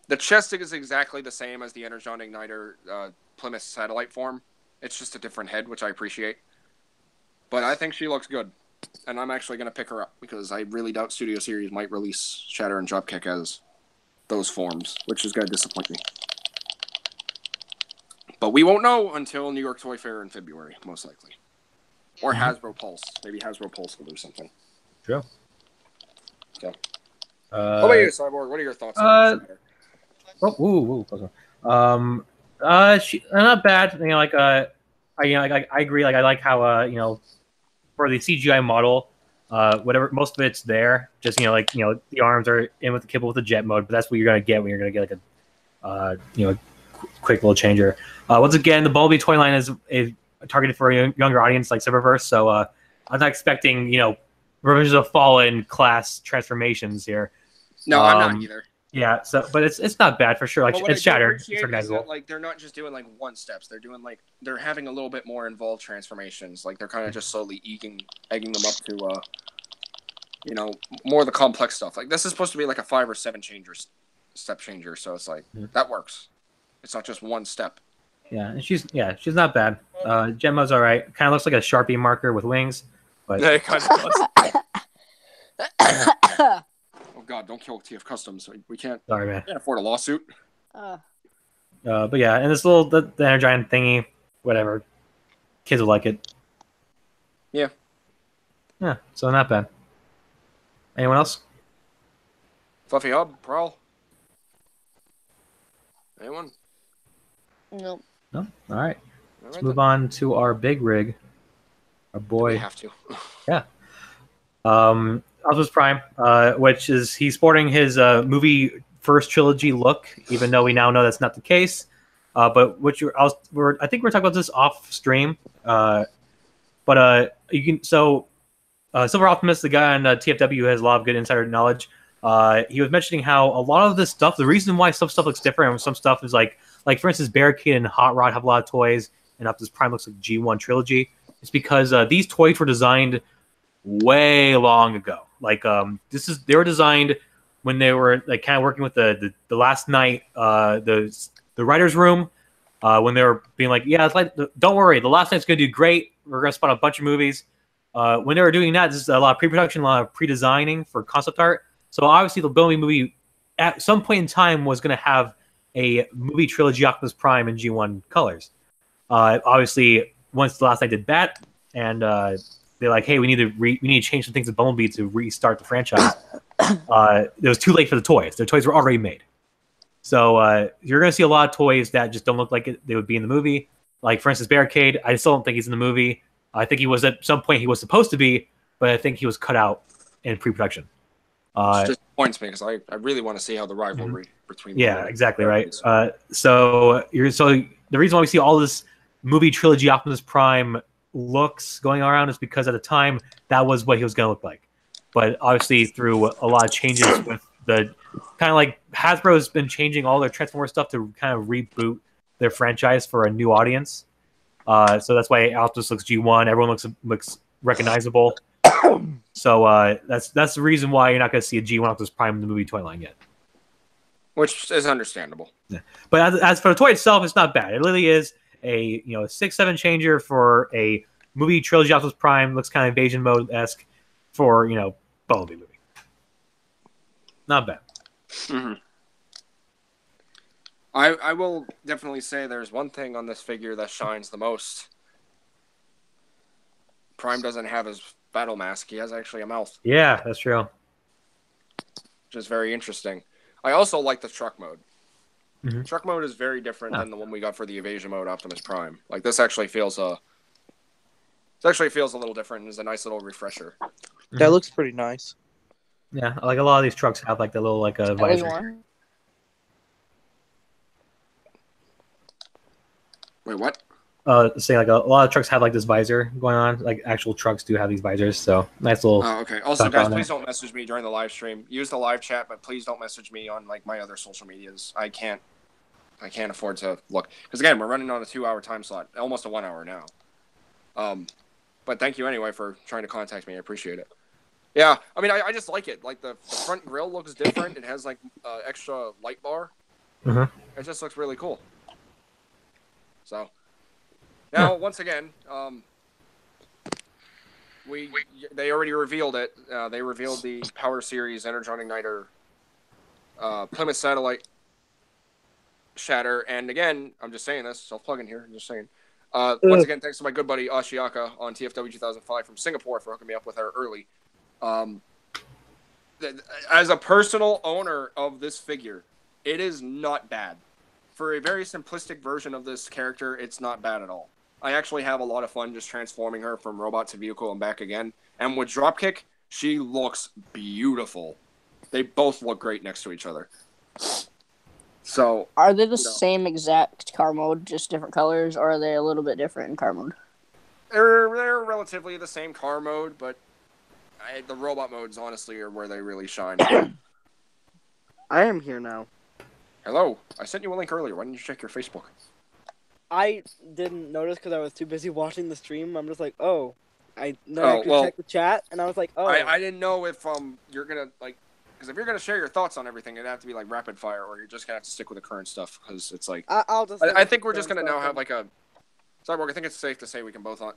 The chest is exactly the same as the Energon Igniter Plymouth Satellite form. It's just a different head, which I appreciate. But I think she looks good. And I'm actually going to pick her up because I really doubt Studio Series might release Shatter and Dropkick as those forms, which is going to disappoint me. But we won't know until New York Toy Fair in February, most likely. Or Hasbro Pulse. Maybe Hasbro Pulse will do something. True. Okay. What about you, Cyborg? What are your thoughts on Shatter? She not bad. I agree. Like I like how for the CGI model, whatever, most of it's there. Just the arms are in with the kibble with the jet mode, but that's what you're gonna get when you're gonna get like a quick little changer. Once again, the Bumblebee toy line is targeted for a younger audience like Cyberverse, so I'm not expecting Revenge of the Fallen class transformations here. No, I'm not either. Yeah, but it's not bad for sure. Like it's Shatter. It's recognizable. Like they're not just doing like one steps. They're doing they're having a little bit more involved transformations. Like they're kind of just slowly egging them up to more of the complex stuff. Like this is supposed to be like a 5 or 7 step changer. So it's like that works. It's not just one step. Yeah, and she's not bad. Gemma's all right. Kind of looks like a Sharpie marker with wings, but yeah, it kind of does. Oh God! Don't kill TF Customs. We can't. Sorry, man. Can't afford a lawsuit. But yeah, and this little the Energine thingy, whatever. Kids will like it. Yeah. Yeah. So not bad. Anyone else? Fluffy Hub, Prowl. Anyone? Nope. No. All right. Let's move on to our big rig. Our boy. We have to. Yeah. Optimus Prime, which is he's sporting his movie first trilogy look, even though we now know that's not the case. But I think we're talking about this off stream. You can Silver Optimus, the guy on TFW who has a lot of good insider knowledge. He was mentioning how a lot of this stuff, the reason why some stuff looks different and some stuff is like for instance, Barricade and Hot Rod have a lot of toys, and Optimus Prime looks like G1 trilogy. It's because these toys were designed way long ago. They were designed when they were like kind of working with the last night, the writers' room, when they were being like, yeah, it's like, don't worry, the last night's gonna do great. We're gonna spot a bunch of movies. When they were doing that, this is a lot of pre-production, a lot of pre-designing for concept art. So obviously, the Bumblebee movie at some point in time was gonna have a movie trilogy Optimus Prime in G1 colors. Obviously, once the last night did that, and they're like, "Hey, we need to change some things with Bumblebee to restart the franchise." It was too late for the toys. Their toys were already made. So you're going to see a lot of toys that just don't look like they would be in the movie. Like, for instance, Barricade. I still don't think he's in the movie. I think he was at some point he was supposed to be, but I think he was cut out in pre-production. It just disappoints me because I really want to see how the rivalry between them exactly right. So the reason why we see all this movie trilogy Optimus Prime looks going around is because at the time that was what he was going to look like. But obviously through a lot of changes with the kind of like Hasbro's been changing all their Transformers stuff to kind of reboot their franchise for a new audience. So that's why Optimus looks G1. Everyone looks recognizable. So that's the reason why you're not going to see a G1 Optimus Prime in the movie toy line yet. Which is understandable. Yeah. But as for the toy itself, it's not bad. It really is a 6-7 changer for a movie trilogy Optimus Prime. Looks kind of Invasion Mode-esque for Bumblebee movie. Not bad. Mm-hmm. I will definitely say there's one thing on this figure that shines the most. Prime doesn't have his battle mask. He has actually a mouth. Yeah, that's true. Which is very interesting. I also like the truck mode. Mm-hmm. Truck mode is very different than the one we got for the Evasion mode Optimus Prime. Like, this actually feels a little different. It's a nice little refresher. That looks pretty nice. Yeah, like a lot of these trucks have like the little like a visor. Wait, what? Say like a lot of trucks have like this visor going on. Like actual trucks do have these visors, so nice little. Oh, okay. Also, guys, please don't message me during the live stream. Use the live chat, but please don't message me on like my other social medias. I can't afford to look because again, we're running on a 2-hour time slot, almost a 1 hour now. But thank you anyway for trying to contact me. I appreciate it. Yeah, I mean, I just like it. Like the front grille looks different. It has like extra light bar. Mm-hmm. It just looks really cool. So now, once again, they already revealed it. They revealed the Power Series Energon Igniter Plymouth Satellite Shatter. And again, I'm just saying this, self-plugging here. I'm just saying. Once again, thanks to my good buddy Ashiaka on TFW 2005 from Singapore for hooking me up with her early. As a personal owner of this figure, it is not bad. For a very simplistic version of this character, it's not bad at all. I actually have a lot of fun just transforming her from robot to vehicle and back again. And with Dropkick, she looks beautiful. They both look great next to each other. So, are they the same exact car mode, just different colors, or are they a little bit different in car mode? They're relatively the same car mode, but the robot modes, honestly, are where they really shine. I am here now. Hello. I sent you a link earlier. Why didn't you check your Facebook? I didn't notice because I was too busy watching the stream. I'm just like, oh. I checked the chat, and I was like, oh. I didn't know if you're going to, like, because if you're going to share your thoughts on everything, it'd have to be, like, rapid fire, or you're just going to have to stick with the current stuff, because it's, like... I think we're just going to now have, like, a... Cyborg, I think it's safe to say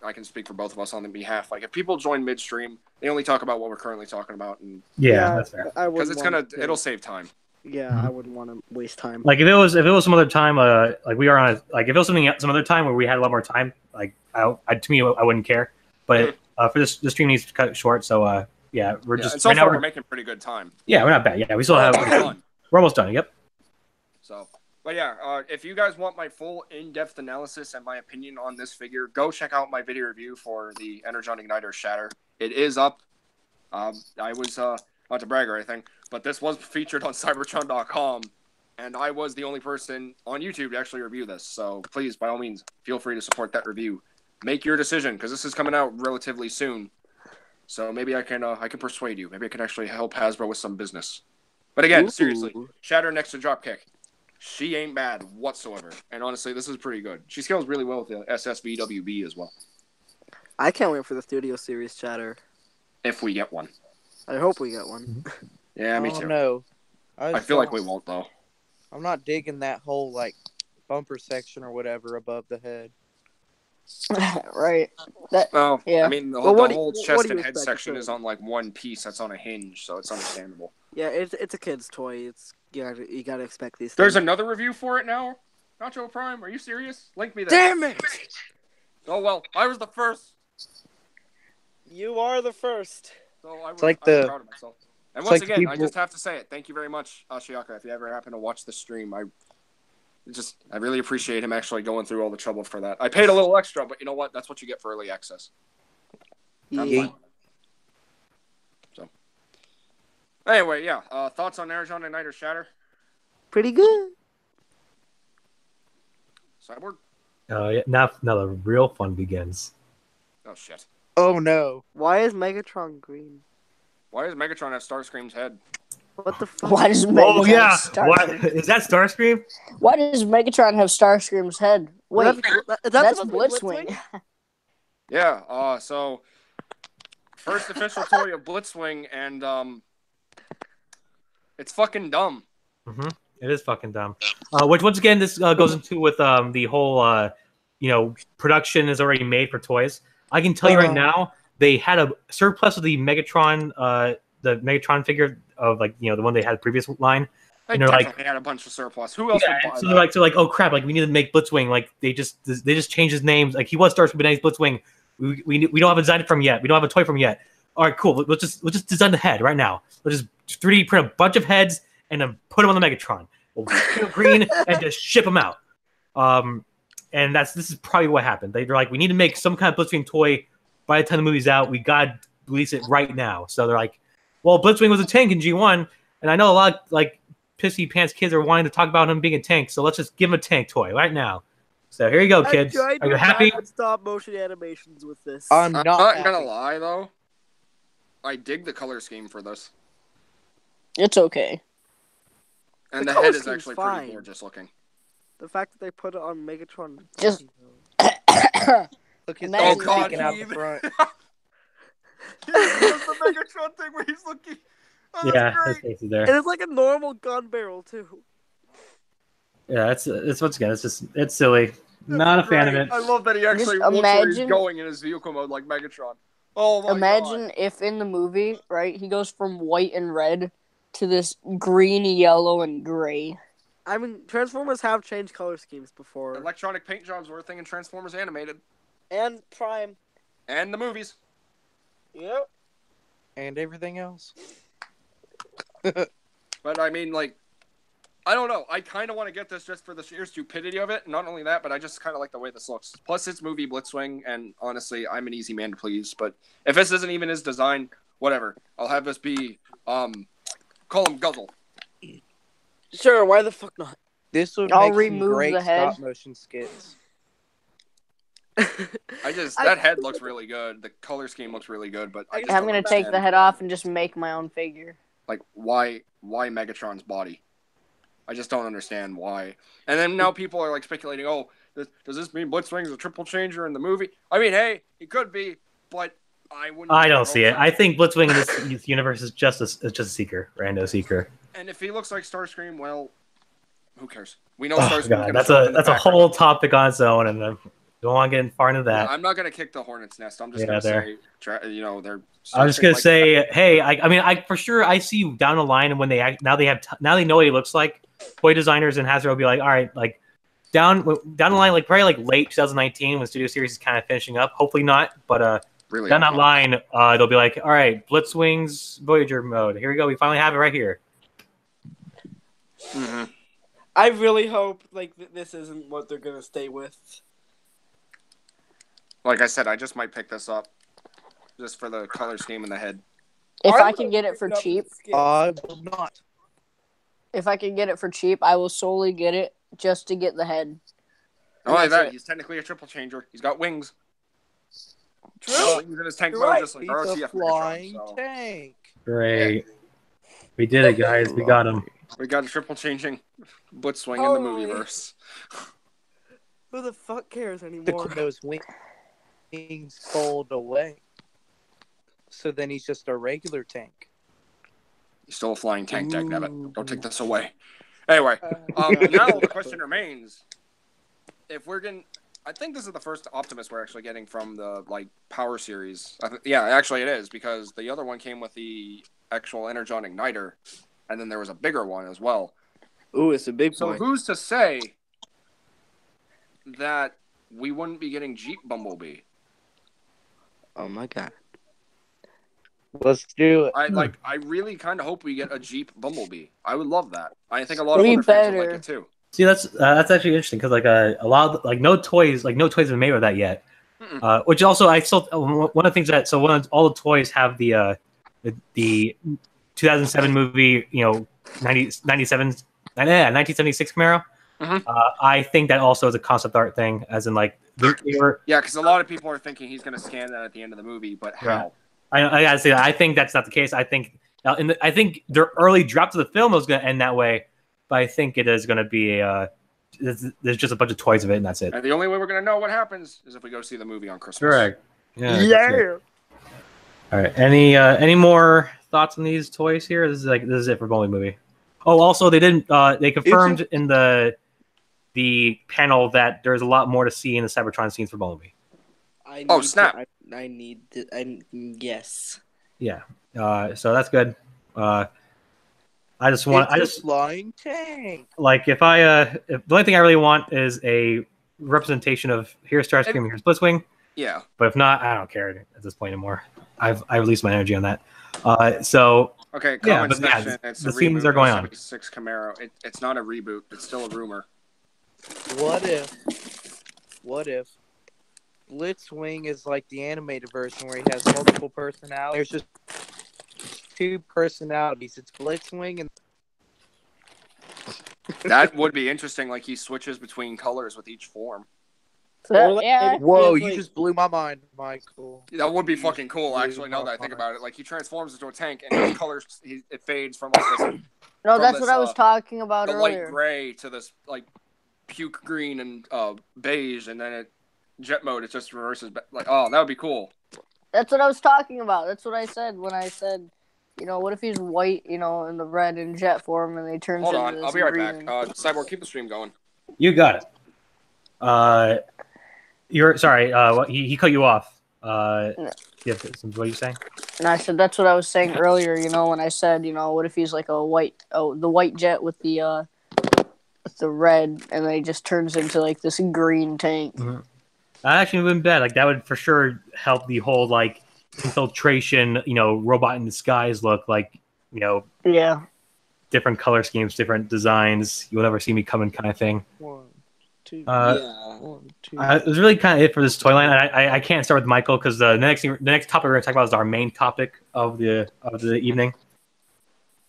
I can speak for both of us on their behalf. Like, if people join midstream, they only talk about what we're currently talking about. And that's fair. Because it'll save time. Yeah, I wouldn't want to waste time. Like if it was some other time, like we are on, if it was some other time where we had a lot more time, like to me, I wouldn't care. But for this, the stream needs to cut it short. So we're just and so far we're making pretty good time. Yeah, we're not bad. Yeah, we still have. We're almost done. Yep. So, but yeah, if you guys want my full in-depth analysis and my opinion on this figure, go check out my video review for the Energon Igniter Shatter. It is up. I was not to brag or anything, but this was featured on Cybertron.com, and I was the only person on YouTube to actually review this. So please, by all means, feel free to support that review. Make your decision, because this is coming out relatively soon. So maybe I can persuade you. Maybe I can actually help Hasbro with some business. But again, seriously, Shatter next to Dropkick. She ain't bad whatsoever. And honestly, this is pretty good. She scales really well with the SSVWB as well. I can't wait for the Studio Series Shatter. If we get one. I hope we get one. Yeah, me too. No. I feel like we won't, though. I'm not digging that whole, like, bumper section or whatever above the head. Right. Yeah. I mean, the whole chest and head section is on, like, one piece that's on a hinge, so it's understandable. Yeah, it's a kid's toy. You gotta expect these There's things. another review for it now? Nacho Prime, are you serious? Link me that. Damn it! Oh, well, I was the first. You are the first. So I was like proud of myself. And once like again, I just have to say it. Thank you very much, Ashiaka. If you ever happen to watch the stream, I really appreciate him actually going through all the trouble for that. I paid a little extra, but you know what? That's what you get for early access. Yeah. So, anyway, yeah. Thoughts on Arizona Igniter Shatter? Pretty good. Cyborg? Yeah, now the real fun begins. Oh shit! Oh no! Why is Megatron green? Why does Megatron have Starscream's head? What the fuck? Why does Megatron Oh yeah, have Starscream? what is that? Starscream? Why does Megatron have Starscream's head? Wait, that's Blitzwing. Yeah. So first official toy of Blitzwing, and it's fucking dumb. Mm-hmm. It is fucking dumb. Which once again, this goes into with the whole production is already made for toys. I can tell you right now, they had a surplus of the Megatron figure of the one they had the previous line. They definitely had a bunch of surplus. Who else would buy that? So oh crap, we need to make Blitzwing. Like they just changed his name. Like he was Starscream, but now he's Blitzwing. We don't have a design from yet. We don't have a toy from yet. All right, cool. Let's just design the head right now. Let's just 3D print a bunch of heads and then put them on the Megatron. We'll green and just ship them out. And this is probably what happened. They're like, we need to make some kind of Blitzwing toy by the time the movie's out. We gotta release it right now. So they're like, well, Blitzwing was a tank in G1, and I know a lot of pissy pants kids are wanting to talk about him being a tank. So let's just give him a tank toy right now. So here you go, kids. Are you happy? Stop motion animations with this. I'm not gonna lie though. I dig the color scheme for this. It's okay. And the head is actually pretty gorgeous looking. The fact that they put it on Megatron. Just look at Imagine sticking out the front. There's the Megatron thing where he's looking. Oh, yeah, his face is there. And it's like a normal gun barrel too. Yeah, it's once again, it's silly. Not a fan of it. I love that he actually looks where he's going in his vehicle mode like Megatron. Oh my Imagine if in the movie, right, he goes from white and red to this green, yellow, and gray. I mean, Transformers have changed color schemes before. Electronic paint jobs were a thing in Transformers Animated. And Prime. And the movies. Yep. And everything else. But I mean, I don't know. I kind of want to get this just for the sheer stupidity of it. Not only that, but I just kind of like the way this looks. Plus, it's movie Blitzwing, and honestly, I'm an easy man to please. But if this isn't even his design, whatever. I'll have this be, call him Guzzle. Sure, why the fuck not? This would I'll make remove some great the head. stop motion skits. That head looks really good. The color scheme looks really good, but I'm gonna take the head off and just make my own figure. Why Megatron's body? I just don't understand why. And then now people are speculating. Oh, does this mean Blitzwing's a triple changer in the movie? I mean, hey, he could be, but I wouldn't. I don't see it. I think Blitzwing in this universe is just a seeker, rando seeker. And if he looks like Starscream, well, who cares? We know Oh, Starscream. God, that's a whole topic on its own, and I don't want to get far into that. Yeah, I'm not gonna kick the hornet's nest. I'm just gonna say, they're. I'm just gonna say, hey, I for sure I see down the line, and when they now they know what he looks like. Toy designers and Hasbro will be like, all right, down the line, probably late 2019 when Studio Series is kind of finishing up. Hopefully not, but really down that line, they'll be like, all right, Blitzwing's Voyager mode. Here we go. We finally have it right here. Mm-hmm. I really hope this isn't what they're gonna stay with. Like I said, I just might pick this up just for the color scheme in the head. If I can get it for cheap, I will not. If I can get it for cheap, I will solely get it just to get the head. Not like that, he's technically a triple changer. He's got wings. True. Wings in his tank You're mode, right. just like He's RTF a flying Megatron, so. tank. Great. We did it, guys. We got him. We got a triple changing Blitzwing in the movieverse. Who the fuck cares anymore? Those wings fold away. So then he's just a regular tank. He's still a flying tank, Dagnabbit. Don't take this away. Anyway, now the question remains: if we're getting, I think this is the first Optimus we're actually getting from the Power series. Yeah, actually it is, because the other one came with the actual Energon Igniter, and then there was a bigger one as well. Ooh, it's a big So boy. who's to say that we wouldn't be getting Jeep Bumblebee? Oh my god. Let's do it. I really kind of hope we get a Jeep Bumblebee. I would love that. I think a lot of We other fans would like better. it too. See, that's actually interesting because like a lot of no toys have been made with that yet. Which also I still one of the things that all the toys have the 2007 movie 1976 Camaro. I think that also is a concept art thing, as in like they were. Yeah, because a lot of people are thinking he's going to scan that at the end of the movie, but how? I gotta say that I think that's not the case. I think I think their early draft of the film was going to end that way, but I think it is going to be there's just a bunch of toys of it and that's it. And the only way we're going to know what happens is if we go see the movie on Christmas. Correct. Yeah. All right. Any more thoughts on these toys here? This is it for Bowling movie. Oh, also they confirmed in the panel that there's a lot more to see in the Cybertron scenes for Bowling movie. Snap! Yes. Yeah. So that's good. I just flying tank. Like if the only thing I really want is a representation of here's Starscream and here's Blitzwing. Yeah. But if not, I don't care at this point anymore. I've released my energy on that. So okay, the scenes are going on. 76 Camaro. It's not a reboot. It's still a rumor. What if Blitzwing is like the animated version where he has multiple personalities? There's just two personalities. It's Blitzwing and that would be interesting. Like he switches between colors with each form. Yeah. Whoa, you just blew my mind, Michael. That would be fucking cool, actually. Now that I think about it, like he transforms into a tank, and his colors it fades from like this. No, that's what I was talking about earlier. Light gray to this like puke green and beige, and then jet mode it just reverses. Like, oh, that would be cool. That's what I was talking about. That's what I said when I said, what if he's white, in the red and jet form, and they turn. Hold on, I'll be right back. Cyborg, keep the stream going. You got it. You're sorry. He cut you off. What are you saying? And I said that's what I was saying earlier. When I said, what if he's like the white jet with the red, and then he just turns into like this green tank. Mm-hmm. That actually wouldn't bad. Like that would for sure help the whole like infiltration, robot in disguise look. Like yeah, different color schemes, different designs. You'll never see me coming, kind of thing. 1, 2. One, two. It was really kind of it for this toy line. I can't start with Michael because the next topic we're going to talk about is our main topic of the evening.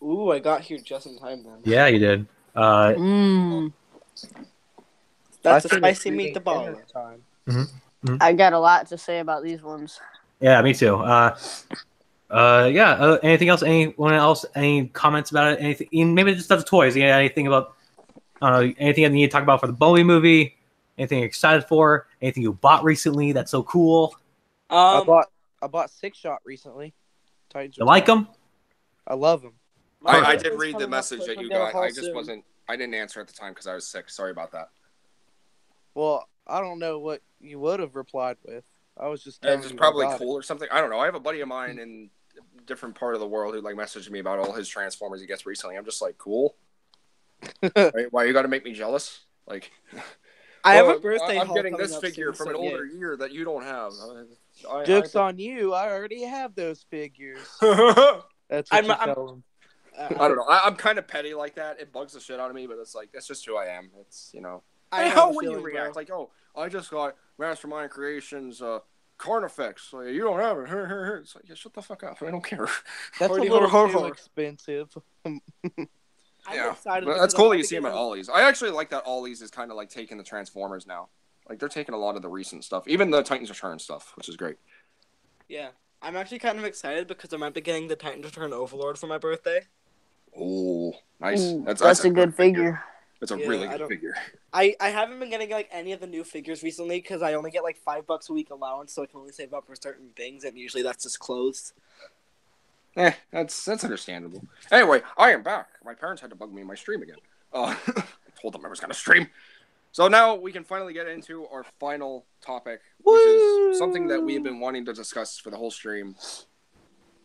Ooh, I got here just in time then. Yeah, you did. That's a spicy meatball. I got a lot to say about these ones. Yeah, me too. Anything else? Anyone else? Any comments about it? Anything? Maybe just about the toys. Yeah, anything about? I don't know. Anything I need to talk about for the Bowie movie? Anything you're excited for? Anything you bought recently that's so cool? I bought Six Shot recently. You like them? I love them. I did read the message that you got. I just wasn't. I didn't answer at the time because I was sick. Sorry about that. Well, I don't know what you would have replied with. I was just. It's probably cool or something. I don't know. I have a buddy of mine in a different part of the world who like messaged me about all his Transformers he gets recently. I'm just like, cool. Right? Why you got to make me jealous? Like, I have a birthday. I'm getting this figure from an older year that you don't have. Joke's on you. I already have those figures. That's what you tell them. I don't know. I'm kind of petty like that. It bugs the shit out of me, but it's like that's just who I am. It's how would you react? Like, oh, I just got Mastermind Creations Carnifex. Like, you don't have it. It's like, yeah, shut the fuck up. I don't care. That's a little too expensive. Yeah, but that's cool that you see them at Ollie's. I actually like that Ollie's is kind of like taking the Transformers now. Like they're taking a lot of the recent stuff, even the Titans Return stuff, which is great. Yeah, I'm actually kind of excited because I might be getting the Titans Return Overlord for my birthday. Oh, nice. Ooh, that's a good figure. It's a really good figure. I haven't been getting like any of the new figures recently because I only get like $5 a week allowance, so I can only save up for certain things, and usually that's just clothes. That's understandable. Anyway, I am back. My parents had to bug me in my stream again. I told them I was going to stream. So now we can finally get into our final topic, which is something that we have been wanting to discuss for the whole stream.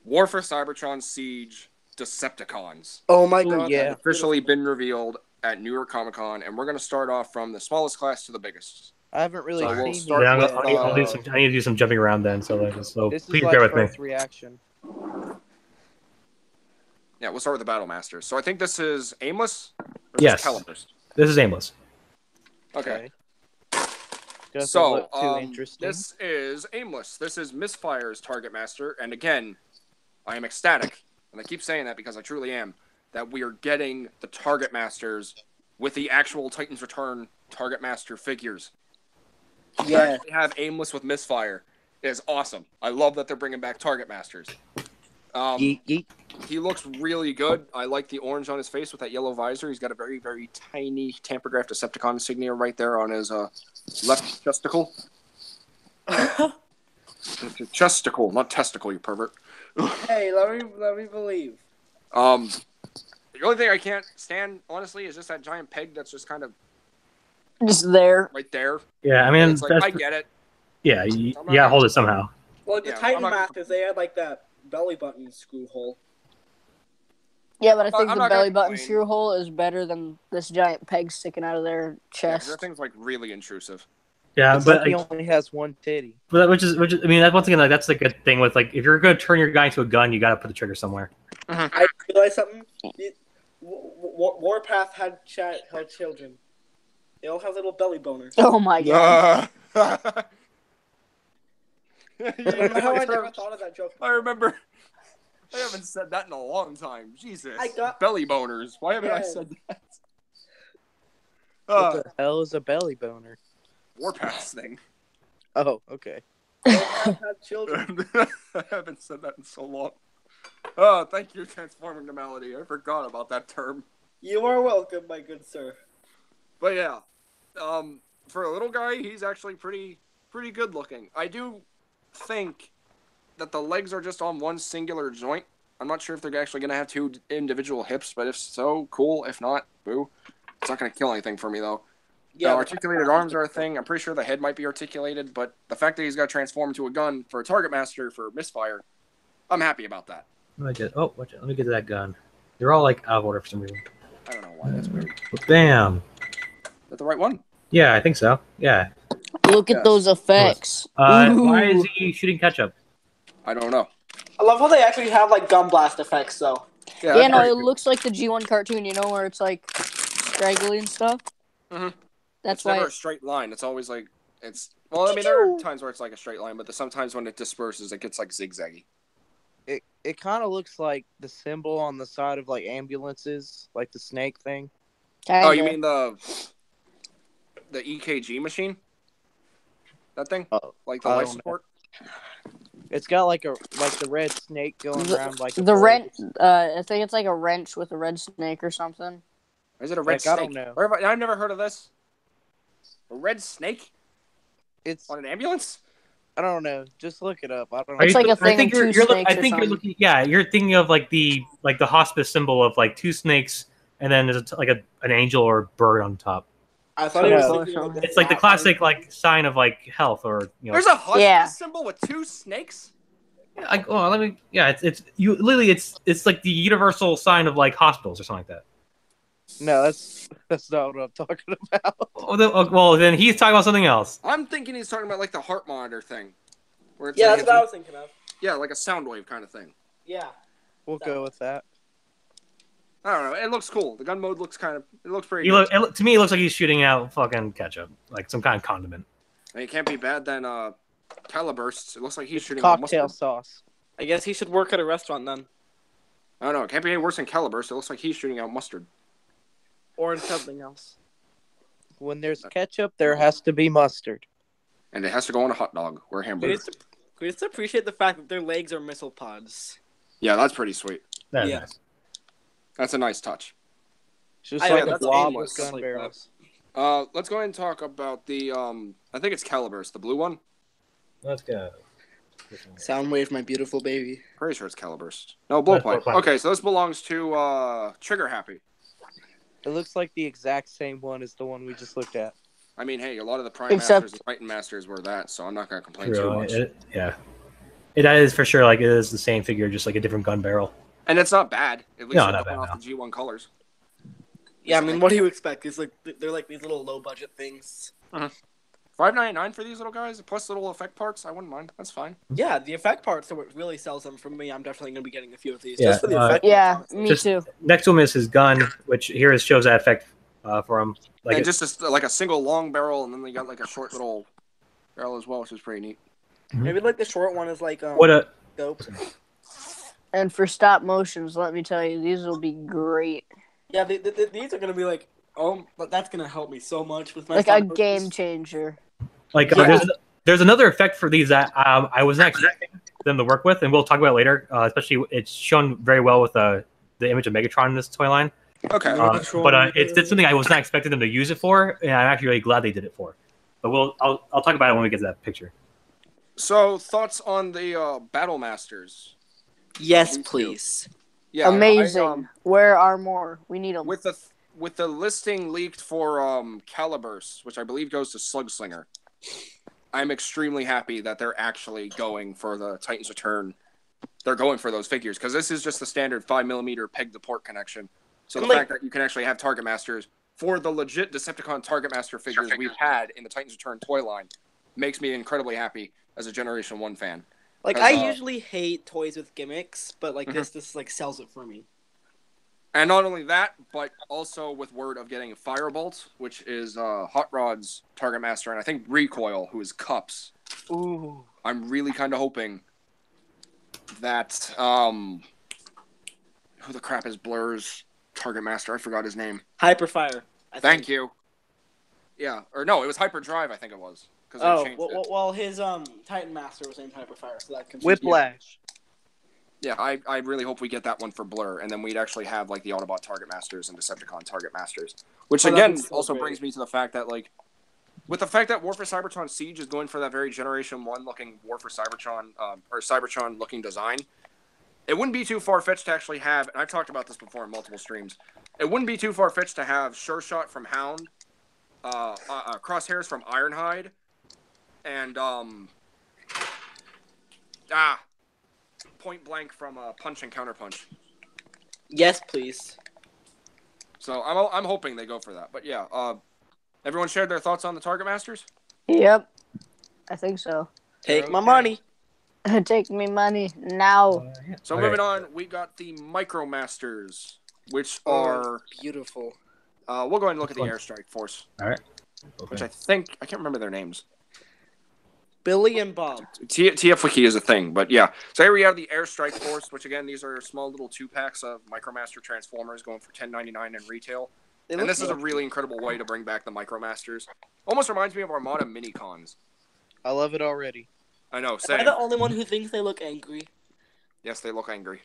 War for Cybertron Siege Decepticons. Oh my god. Yeah. Officially been revealed. at New York Comic Con, and we're going to start off from the smallest class to the biggest. I haven't really So we'll seen start Yeah, these with, yet, I need to do some jumping around then. So this please is bear like with me. first reaction. Yeah, we'll start with the Battle Masters. So I think this is Aimless? Or Yes. Caliburst? This is aimless. Okay. Doesn't So, look too interesting. this is Aimless. This is Misfire's Target Master. And again, I am ecstatic, and I keep saying that because I truly am, that we are getting the Target Masters with the actual Titans Return Target Master figures. To Yeah. actually have Aimless with Misfire is awesome. I love that they're bringing back Target Masters. Geek, geek. He looks really good. I like the orange on his face with that yellow visor. He's got a very, very tiny tamper-graphed Decepticon insignia right there on his left chesticle. Chesticle, not testicle, you pervert. Hey, let me believe. The only thing I can't stand, honestly, is just that giant peg that's just kind of Just there. right there. Yeah, I mean, It's like, I get it. Yeah, you gotta hold it somehow. Well, like the Yeah, Titan I'm not- Masters, they had like that belly button screw hole. Yeah, but I think I'm the not gonna belly button complain. screw hole is better than this giant peg sticking out of their Yeah, 'cause chest. that thing's like really intrusive. Yeah, It's but like he only has one titty. which is I mean, that's once again, like, that's the good thing with, like, if you're gonna turn your guy into a gun, you gotta put the trigger somewhere. I realized something. Warpath had children. They all have little belly boners. Oh my god. How I never thought of that joke. I remember. I haven't said that in a long time. Jesus. I got- belly boners. Why haven't I Yes. said that? What the hell is a belly boner? Warpath's thing. Oh, okay. Warpath had children. I haven't said that in so long. Oh, thank you, transforming to Melody. I forgot about that term. You are welcome, my good sir. But yeah, for a little guy, he's actually pretty good looking. I do think that the legs are just on one singular joint. I'm not sure if they're actually going to have two individual hips, but if so, cool. If not, boo. It's not going to kill anything for me, though. Yeah, articulated arms are a thing. I'm pretty sure the head might be articulated, but the fact that he's got to transform into a gun for a Target Master for Misfire, I'm happy about that. Watch it. Oh, watch it. Let me get to that gun. They're all, like, out of order for some reason. I don't know why. That's weird. Bam. Is that the right one? Yeah, I think so. Yeah. Look at Yes. those effects. Why Ooh. is he shooting ketchup? I don't know. I love how they actually have like gun blast effects, though. Yeah, that's no, pretty it cool. looks like the G1 cartoon, you know, where it's like straggly and stuff. Mhm. That's It's why. never a straight line. It's always like it's. Well, I mean, there are times where it's like a straight line, but sometimes when it disperses, it gets like zigzaggy. It kind of looks like the symbol on the side of like ambulances, like the snake thing. Oh, you Kinda. mean the EKG machine? That thing, Oh, like the I life don't know. support. It's got like the red snake going around like The wrench. I think it's like a wrench with a red snake or something. Or is it a red Like, I snake? don't know. Where have I've never heard of this. A red snake It's on an ambulance? I don't know. Just look it up. I don't It's know. like a thing I think of you're, two you're, snakes I or think you're something. looking. Yeah, you're thinking of like the hospice symbol of like two snakes, and then there's like an angel or a bird on top. I thought it it was was thinking It's like the classic like sign of like health or There's a hospice Yeah. symbol with two snakes. let me. Yeah, it's you. Literally, it's like the universal sign of like hospitals or something like that. No, that's not what I'm talking about. Well, then he's talking about something else. I'm thinking he's talking about like the heart monitor thing, where it's Yeah, like, that's what I was thinking of. yeah, like a sound wave kind of thing. Yeah. We'll go with that. I don't know. It looks cool. The gun mode looks it looks pretty. He good. to me, it looks like he's shooting out fucking ketchup, like some kind of condiment. I mean, it can't be bad then. Caliburst. It looks like he's shooting out Cocktail mustard. sauce. I guess he should work at a restaurant then, I don't know. It can't be any worse than Caliburst. It looks like he's shooting out mustard. or in something else. When there's ketchup, there has to be mustard. And it has to go on a hot dog or a hamburger. We just appreciate the fact that their legs are missile pods. Yeah, that's pretty sweet. That's Yeah. nice. That's a nice touch. It's just I like know, a that's blob aimless. with gun Like barrels. Let's go ahead and talk about the I think it's Caliburst, the blue one. Let's go. Soundwave, my beautiful baby. Pretty sure it's Caliburst. No, blowpipe. Blowpipe. Okay, so this belongs to Trigger Happy. It looks like the exact same one as the one we just looked at. I mean, hey, a lot of the Prime Except- Masters and Titan Masters were that, so I'm not gonna complain too much. Yeah, it is for sure. Like it is the same figure, just like a different gun barrel. And it's not bad. At least No, you're not going bad, off the G1 colors. Yeah, I mean, what do you expect? It's like they're like these little low budget things. $5.99 for these little guys, plus little effect parts. I wouldn't mind. That's fine. Yeah, the effect parts are what really sells them for me. I'm definitely gonna be getting a few of these Yeah, just for the effect. Yeah, parts, me Just too. next to him is his gun, which here shows that effect for him. Like and just like a single long barrel, and then they got like a short little barrel as well, which is pretty neat. Maybe like the short one is like what a dope. And for stop motions, let me tell you, these will be great. Yeah, these are gonna be like, oh, but that's gonna help me so much with my Like stop a motions. game changer. like Yeah. there's another effect for these that I wasn't expecting them to work with, and we'll talk about it later. Especially it's shown very well with the image of Megatron in this toy line. Okay. But it's something I was not expecting them to use it for, and I'm actually really glad they did it for. But I'll talk about it when we get to that picture. So thoughts on the Battle Masters? Yes, please. Yeah, Amazing. Where are more? We need them. With the listing leaked for Caliburst, which I believe goes to Slugslinger, I'm extremely happy that they're actually going for the Titans Return. They're going for those figures because this is just the standard 5mm peg to port connection. So the fact that you can actually have Target Masters for the legit Decepticon Target Master figures we've had in the Titans Return toy line makes me incredibly happy as a Generation 1 fan. Like, I usually hate toys with gimmicks, but like this like sells it for me. And not only that, but also with word of getting Firebolt, which is Hot Rod's Target Master, and I think Recoil, who is Cups. Ooh. I'm really kind of hoping that who the crap is Blur's Target Master? I forgot his name. Hyperfire. Thank you. Yeah, or no, it was Hyperdrive. I think it was. Oh, well, his Titan Master was named Hyperfire, so that confused me. Whiplash. Yeah, I really hope we get that one for Blur, and then we'd actually have like the Autobot Target Masters and Decepticon Target Masters, which again also brings me to the fact that like, with the fact that War for Cybertron Siege is going for that very Generation 1 looking War for Cybertron or Cybertron looking design, it wouldn't be too far fetched to actually have, and I've talked about this before in multiple streams, it wouldn't be too far fetched to have Sure Shot from Hound, Crosshairs from Ironhide, and Point Blank from Punch and Counterpunch. Yes, please. So I'm hoping they go for that. But yeah, everyone shared their thoughts on the Target Masters? Yep. I think so. Take my money. Take me money now. So moving on, we got the Micro Masters, which are beautiful. We'll go ahead and look at the Airstrike Force. All right. Which I can't remember their names. Billy and Bob. TFTC is a thing, but yeah. So here we have the Airstrike Force, which again, these are small little 2-packs of Micromaster Transformers going for $10.99 in retail. And this is a really incredible way to bring back the Micromasters. Almost reminds me of Armada Minicons. I love it already. I know, same. Am I the only one who thinks they look angry? Yes, they look angry.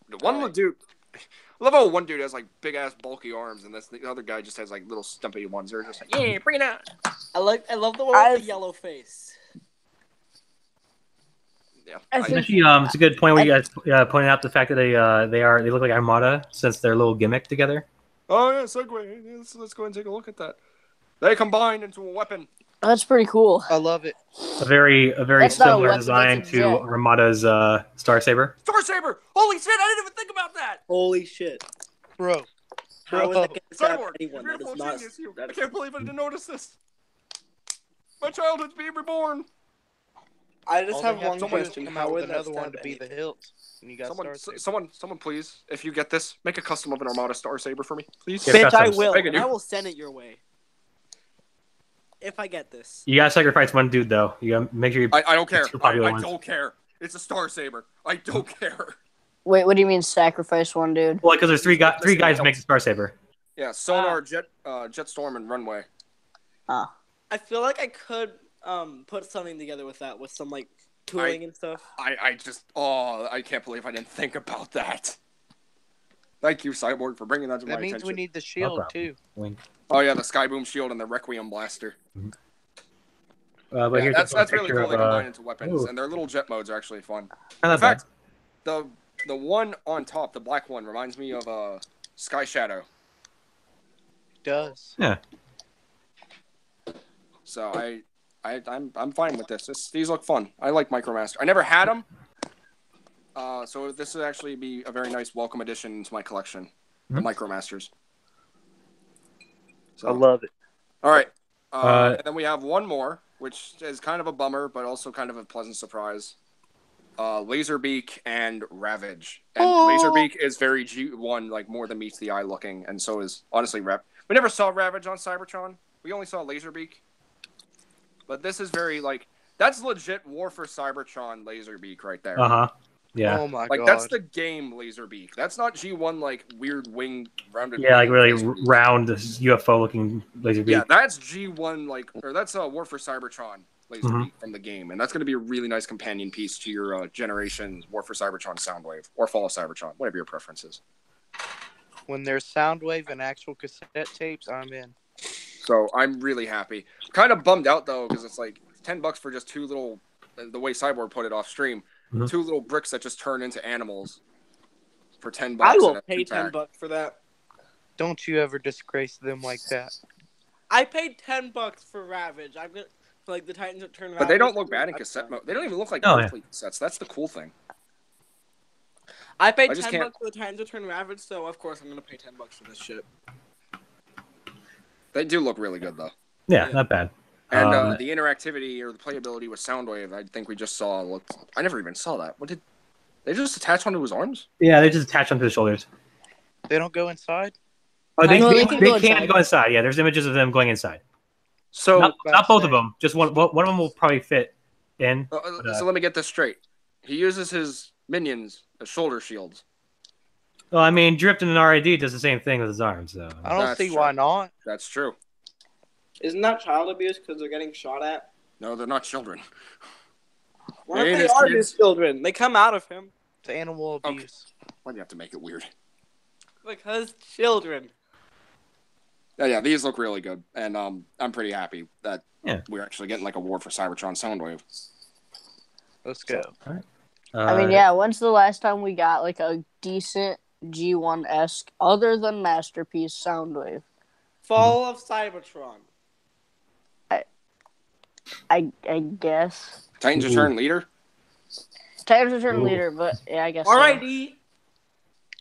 The one little dude... I love how one dude has like big ass bulky arms, and the other guy just has like little stumpy ones. They're just like, yeah, bring it out. I love the one with the yellow face. Yeah, actually, it's a good point where you guys pointed out the fact that they look like Armada since they're a little gimmick together. Oh yeah, segue. Let's go and take a look at that. They combined into a weapon. That's pretty cool. I love it. A very similar design to Armada's Star Saber. Star Saber! Holy shit! I didn't even think about that. Holy shit, bro! How is that gonna stab Cyborg, anyone? That is not. I can't believe I didn't notice this. My childhood's being reborn. I just have one question. How would another one to be the hilt? And you got someone, please, if you get this, make a custom of an Armada Star Saber for me, please. Bitch, I will. And I will send it your way. If I get this. You gotta sacrifice one dude, though. You gotta make sure you... I don't care. I don't care. It's a Star Saber. I don't care. Wait, what do you mean sacrifice one dude? Well, because there's three guys make a Star Saber. Yeah, Sonar, Jetstorm, and Runway. Ah. I feel like I could put something together with that, with some like tooling and stuff. I can't believe I didn't think about that. Thank you, Cyborg, for bringing that to my attention. That means we need the shield, too. Wink. Oh, yeah, the Skyboom shield and the Requiem blaster. Mm-hmm. But yeah, that's really cool. They combine into weapons, and their little jet modes are actually fun. In fact, the one on top, the black one, reminds me of Sky Shadow. It does. Yeah. So I'm fine with this. These look fun. I like Micromaster. I never had them. So this would actually be a very nice welcome addition to my collection, the Micromasters. So I love it. all right. And then we have one more, which is kind of a bummer, but also kind of a pleasant surprise. Laserbeak and Ravage. And Laserbeak is very G1, like more than meets the eye looking, and so is honestly We never saw Ravage on Cybertron. We only saw Laserbeak. But this is very like that's legit War for Cybertron Laserbeak right there. Yeah. Oh my like god. that's the game Laserbeak. That's not G1 like weird wing rounded. Yeah, like really round UFO looking Laserbeak. Yeah, that's G1 like, or that's War for Cybertron Laserbeak from the game, and that's going to be a really nice companion piece to your Generation War for Cybertron Soundwave or Fall of Cybertron, whatever your preference is. When there's Soundwave and actual cassette tapes, I'm in. So I'm really happy. Kind of bummed out though because it's like $10 for just two little, the way Cyborg put it off stream, two little bricks that just turn into animals for $10. I will pay $10 for that. Don't you ever disgrace them like that. I paid $10 for Ravage. I'm gonna like the Titans that turn. But they don't look bad in cassette mode. They don't even look like cassettes. That's the cool thing. I paid $10 for the Titans that turn Ravage, so of course I'm gonna pay $10 for this shit. They do look really good though. Yeah, not bad. And the interactivity or the playability with Soundwave, I think we just saw. Looked. I never even saw that. What did they just attach onto his arms? Yeah, they just attach onto his shoulders. They don't go inside. Oh, they can go inside. Yeah, there's images of them going inside. So not both of them. Just one. One of them will probably fit in. So let me get this straight. He uses his minions as shoulder shields. Well, I mean, Drift and RID does the same thing with his arms, so I don't see why not. That's true. Isn't that child abuse because they're getting shot at? No, they're not children. What if they are his children? They come out of him. It's animal abuse. Okay. Why do you have to make it weird? Because children. Yeah, these look really good, and I'm pretty happy that we're actually getting like a War for Cybertron Soundwave. Let's go. All right. I mean, yeah. When's the last time we got like a decent G1-esque, other than Masterpiece Soundwave? Fall of Cybertron. I guess. Titans Return Leader? Titans Return Leader, but yeah, I guess. RID.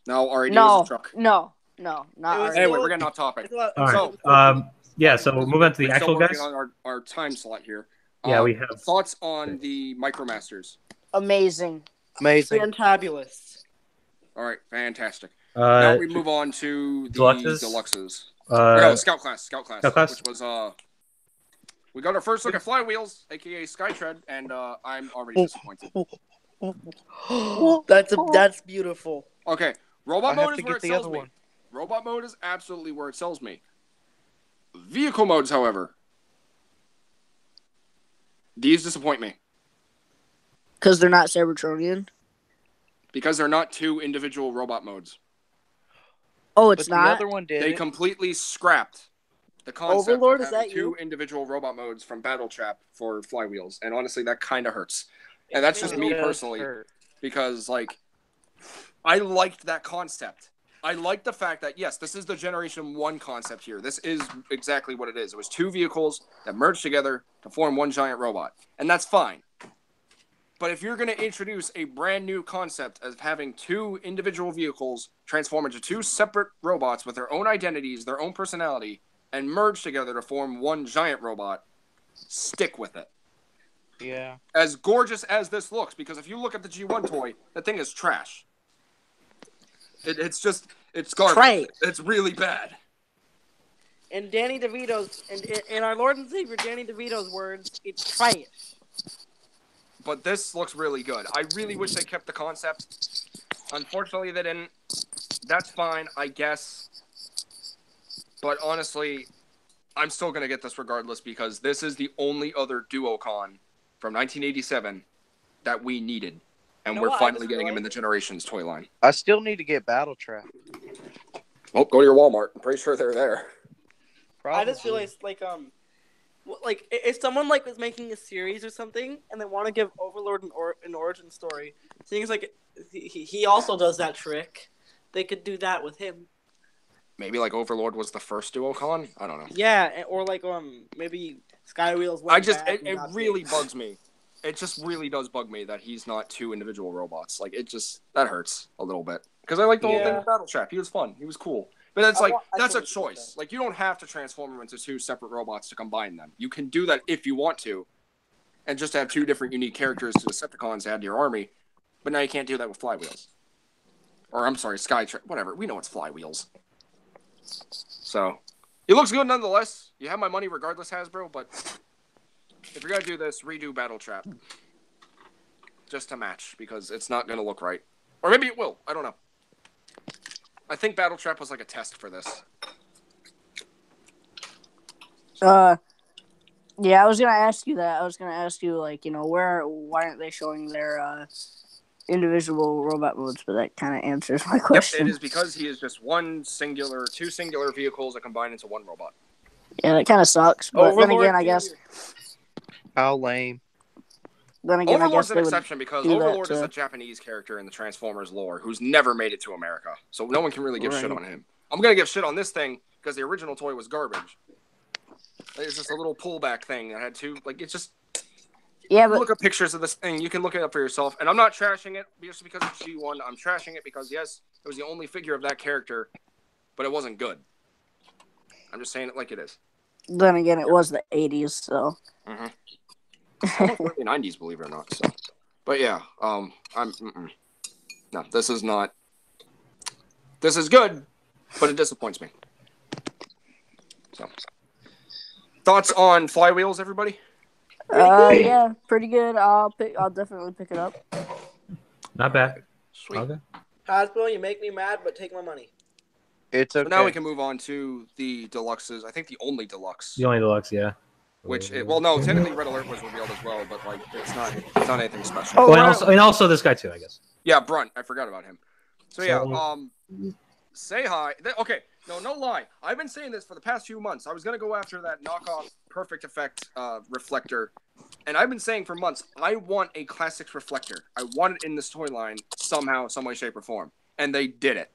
No, RID was a truck. No, not RID. Anyway, we're getting off topic. All right. So we'll move on to the actual guys. On our time slot here. Yeah, we have thoughts on the Micromasters. Amazing. Fantabulous. All right, fantastic. Now we move on to the deluxes. Scout class, which was we got our first look at Flywheels, aka Skytread, and I'm already disappointed. That's beautiful. Okay, robot mode is where it sells me. Robot mode is absolutely where it sells me. Vehicle modes, however, these disappoint me. Because they're not Cybertronian? Because they're not two individual robot modes. Oh, it's not? The other one did. They completely scrapped the concept Overlord, of is having that two you? individual robot modes from Battle Trap for Flywheels. And honestly, that kind of hurts. And that's just me personally. Because, like, I liked that concept. I like the fact that, yes, this is the Generation 1 concept here. This is exactly what it is. It was two vehicles that merged together to form one giant robot. And that's fine. But if you're going to introduce a brand new concept of having two individual vehicles transform into two separate robots with their own identities, their own personality, and merge together to form one giant robot, stick with it. Yeah. As gorgeous as this looks, because if you look at the G1 toy, that thing is trash. It's garbage. Trash. It's really bad. And Danny DeVito's, in our Lord and Savior Danny DeVito's words, it's trash. But this looks really good. I really wish they kept the concept. Unfortunately, they didn't. That's fine, I guess. But honestly, I'm still going to get this regardless because this is the only other Duocon from 1987 that we needed. And we're finally getting him in the Generations toy line. I still need to get Battle Trap. Oh, go to your Walmart. I'm pretty sure they're there. Probably. I just realized, like if someone like was making a series or something and they want to give Overlord an origin story, seeing as like he also does that trick, they could do that with him. Maybe like Overlord was the first Duocon. I don't know. Yeah, or like maybe Skywheels. It really bugs me. It just really does bug me that he's not two individual robots. Like that hurts a little bit because I like the whole thing with Battle Trap. He was fun. He was cool. But it's like, I that's a totally get choice. Like, you don't have to transform them into two separate robots to combine them. You can do that if you want to, and just have two different unique characters to Decepticons to add to your army. But now you can't do that with flywheels. Or, I'm sorry, whatever. We know it's flywheels. So, it looks good nonetheless. You have my money regardless, Hasbro, but if you're going to do this, redo Battle Trap. Just to match, because it's not going to look right. Or maybe it will. I don't know. I think Battle Trap was like a test for this. Yeah, I was gonna ask you that. I was gonna ask you, like, why aren't they showing their individual robot modes? But that kind of answers my question. Yep, it is because he is just two singular vehicles that combine into one robot. Yeah, that kind of sucks. But then again, I guess. How lame. Then again, Overlord's I an guess exception because do Overlord that is a Japanese character in the Transformers lore who's never made it to America. So no one can really give shit on him. I'm going to give shit on this thing because the original toy was garbage. It's just a little pullback thing that had two, like, it's just... Yeah, but... Look at pictures of this thing. You can look it up for yourself. And I'm not trashing it just because it's G1. I'm trashing it because, yes, it was the only figure of that character, but it wasn't good. I'm just saying it like it is. Then again, it was the 80s, so... Mm-hmm. Almost early 90s, believe it or not. So, but yeah, no, this is not. This is good, but it disappoints me. So, thoughts on flywheels, everybody? Yeah, pretty good. I'll definitely pick it up. Not bad. Sweet. Okay. Hasbro, you make me mad, but take my money. It's okay. So now we can move on to the deluxes. I think the only deluxe. The only deluxe, yeah. No, technically Red Alert was revealed as well, but like it's not anything special. Oh, and also this guy too, I guess. Yeah, Brunt. I forgot about him. So yeah, Seige. Okay, no lie. I've been saying this for the past few months. I was gonna go after that knockoff Perfect Effect reflector, and I've been saying for months I want a classics reflector. I want it in this toy line somehow, some way, shape, or form, and they did it,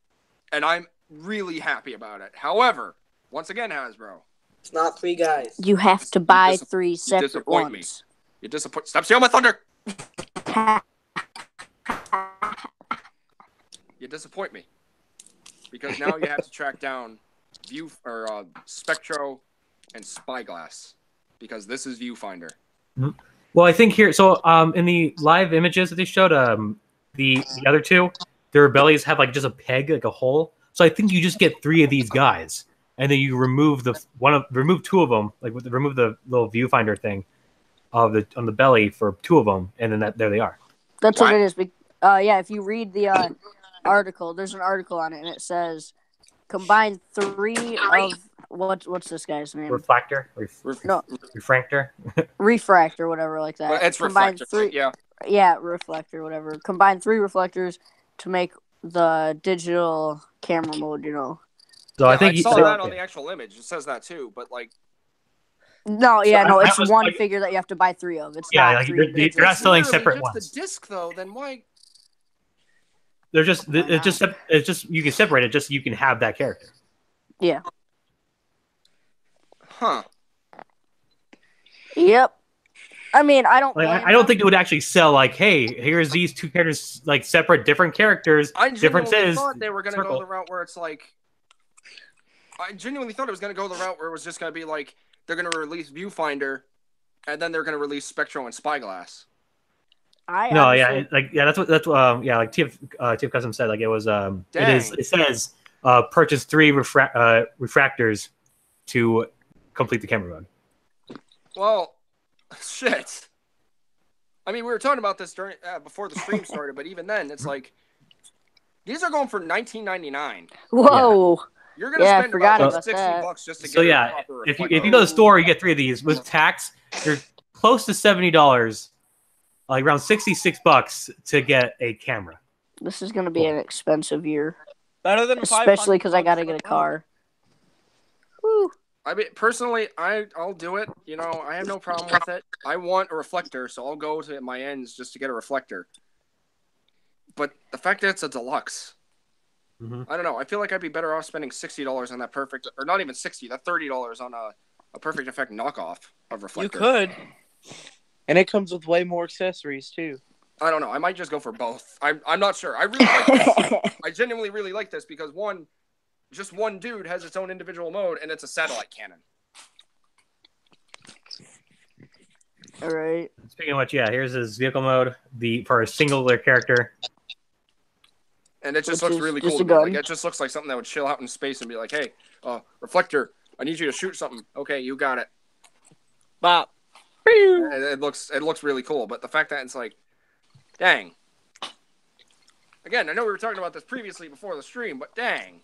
and I'm really happy about it. However, once again, Hasbro. It's not three guys. You have to buy three separate ones. Me. You disappoint. Stop stealing my thunder. You disappoint me because now you have to track down Spectro and Spyglass because this is Viewfinder. Well, I think here. So, in the live images that they showed, the other two, their bellies have like just a peg, like a hole. So I think you just get three of these guys. And then you remove remove two of them, remove the little viewfinder thing on the belly for two of them, and then there they are. That's what it is. Yeah, if you read the article, there's an article on it, and it says combine three of what's this guy's name? Refractor, refractor, refractor, whatever like that. Well, it's combine reflector, yeah. Yeah, reflector, whatever. Combine three reflectors to make the digital camera mode. So yeah, I think I saw that on the actual image. It says that too, but like. No, it's one figure that you have to buy three of. It's not three. You're not selling separate ones. The disc though, then why? They're just it's just you can separate it. Just you can have that character. Yeah. Huh. Yep. I mean, I don't think it would actually sell like, hey, here's these two characters, like separate, different characters. I genuinely thought they were going to go the route where it's like. I genuinely thought it was going to go the route where it was just going to be like they're going to release Viewfinder, and then they're going to release Spectro and Spyglass. Like TF Custom said, like it was it says purchase three refractors to complete the camera mode. Well, shit. I mean, we were talking about this during before the stream started, but even then, it's like these are going for $19.99. Whoa. Yeah. You're gonna spend about $60 just to get. So yeah, if you go to the store, you get three of these with tax. You're close to $70, like around $66 to get a camera. This is gonna be an expensive year. Better than especially because I gotta get a car. Woo. I mean, personally, I'll do it. I have no problem with it. I want a reflector, so I'll go to my ends just to get a reflector. But the fact that it's a deluxe. I don't know. I feel like I'd be better off spending $60 on that perfect, or not even $60, that $30 on a Perfect Effect knockoff of reflector. You could. And it comes with way more accessories too. I don't know. I might just go for both. I'm not sure. I really like this. I genuinely really like this because one, just one dude has its own individual mode, and it's a satellite cannon. All right. Speaking of which, yeah, here's his vehicle mode for a singular character. And it just Which looks is really just cool a to me. gun. Like, it just looks like something that would chill out in space and be like, hey, Reflector, I need you to shoot something. Okay, you got it. Bop. It looks really cool, but the fact that it's like, dang. Again, I know we were talking about this previously before the stream, but dang.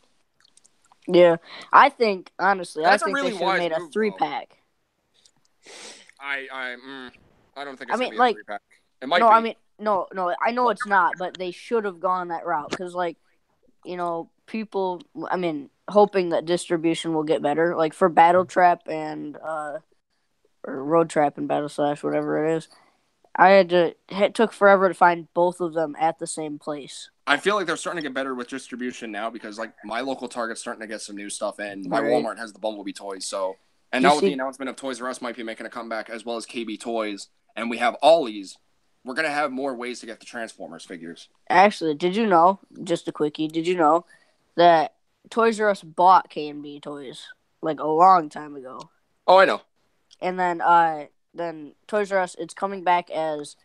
Yeah, I think honestly, That's a I think really they should have wise made a move, 3-pack. I don't think it's I mean, gonna be like, a 3-pack. It might No, be. I mean, no, I know it's not, but they should have gone that route because, like, people. I mean, hoping that distribution will get better, like for Battle Trap and or Road Trap and Battle Slash, whatever it is. It took forever to find both of them at the same place. I feel like they're starting to get better with distribution now because, like, my local Target's starting to get some new stuff in. My Right. Walmart has the Bumblebee toys, so. And You now with see- the announcement of Toys R Us might be making a comeback, as well as KB Toys, and we have Ollie's, we're going to have more ways to get the Transformers figures. Actually, did you know? Just a quickie. Did you know that Toys R Us bought K&B Toys like a long time ago? Oh, I know. And then Toys R Us, it's coming back it's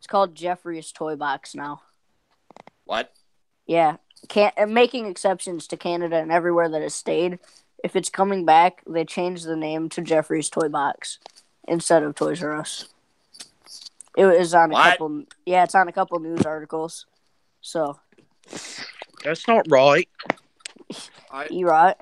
called Jeffrey's Toy Box now. What? Yeah, making exceptions to Canada and everywhere that it stayed. If it's coming back, they changed the name to Jeffrey's Toy Box instead of Toys R Us. It was on What? it's on a couple news articles. So, That's not right. you right?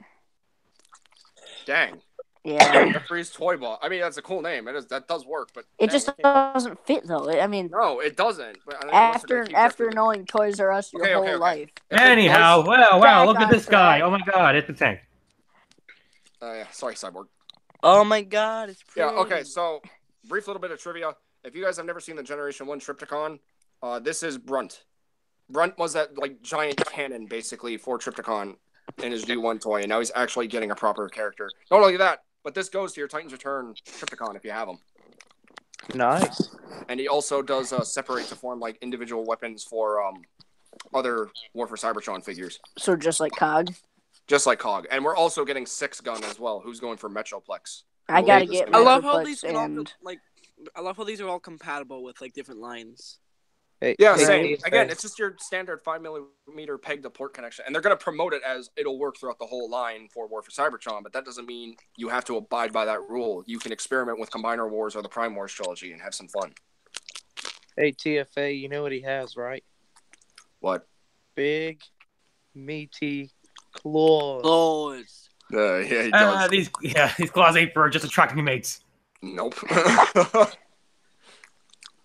Dang. Yeah. Jeffrey's Toy Box. I mean, that's a cool name. That does work, but It dang, just I can't- doesn't fit though. I mean, No, it doesn't. But unless they keep after Jeffrey- knowing Toys R Us your Okay, whole okay. life. If it Anyhow, was- wow, Back look at on this guy. track. Oh my god, it's the tank. Yeah, sorry, Cyborg. Oh my god, it's pretty. Yeah, okay, so brief little bit of trivia. If you guys have never seen the Generation 1 Triptychon, this is Brunt. Brunt was that like giant cannon basically for Triptychon in his G1 toy, and now he's actually getting a proper character. Not only that, but this goes to your Titans Return Triptychon if you have them. Nice. And he also does separate to form like individual weapons for other War for Cybertron figures. So just like Cog. Just like Cog. And we're also getting 6 Gun as well, who's going for Metroplex. I Well, gotta this get thing- I love how Metroplex these can all and I love how these are all compatible with like different lines. Hey, Yeah, hey, same. hey, Again, hey. it's just your standard 5mm peg to port connection. And they're going to promote it as it'll work throughout the whole line for War for Cybertron, but that doesn't mean you have to abide by that rule. You can experiment with Combiner Wars or the Prime Wars trilogy and have some fun. Hey, TFA, you know what he has, right? What? Big, meaty claws. Lords. Yeah, he does. These claws ain't for just attracting mates. Nope.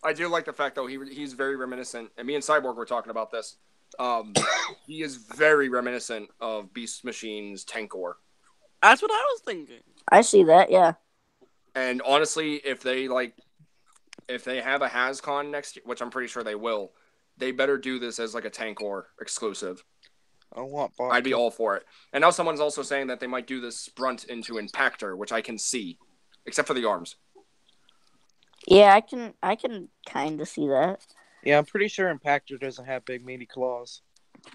I do like the fact, though, he's very reminiscent, and me and Cyborg were talking about this. He is very reminiscent of Beast Machine's Tankor. That's what I was thinking. I see that, yeah. And honestly, if they have a HasCon next year, which I'm pretty sure they will, they better do this as like a Tankor exclusive. I want Bob. I'd be all for it. And now someone's also saying that they might do this Brunt into Impactor, which I can see, except for the arms. Yeah, I can kind of see that. Yeah, I'm pretty sure Impactor doesn't have big, meaty claws.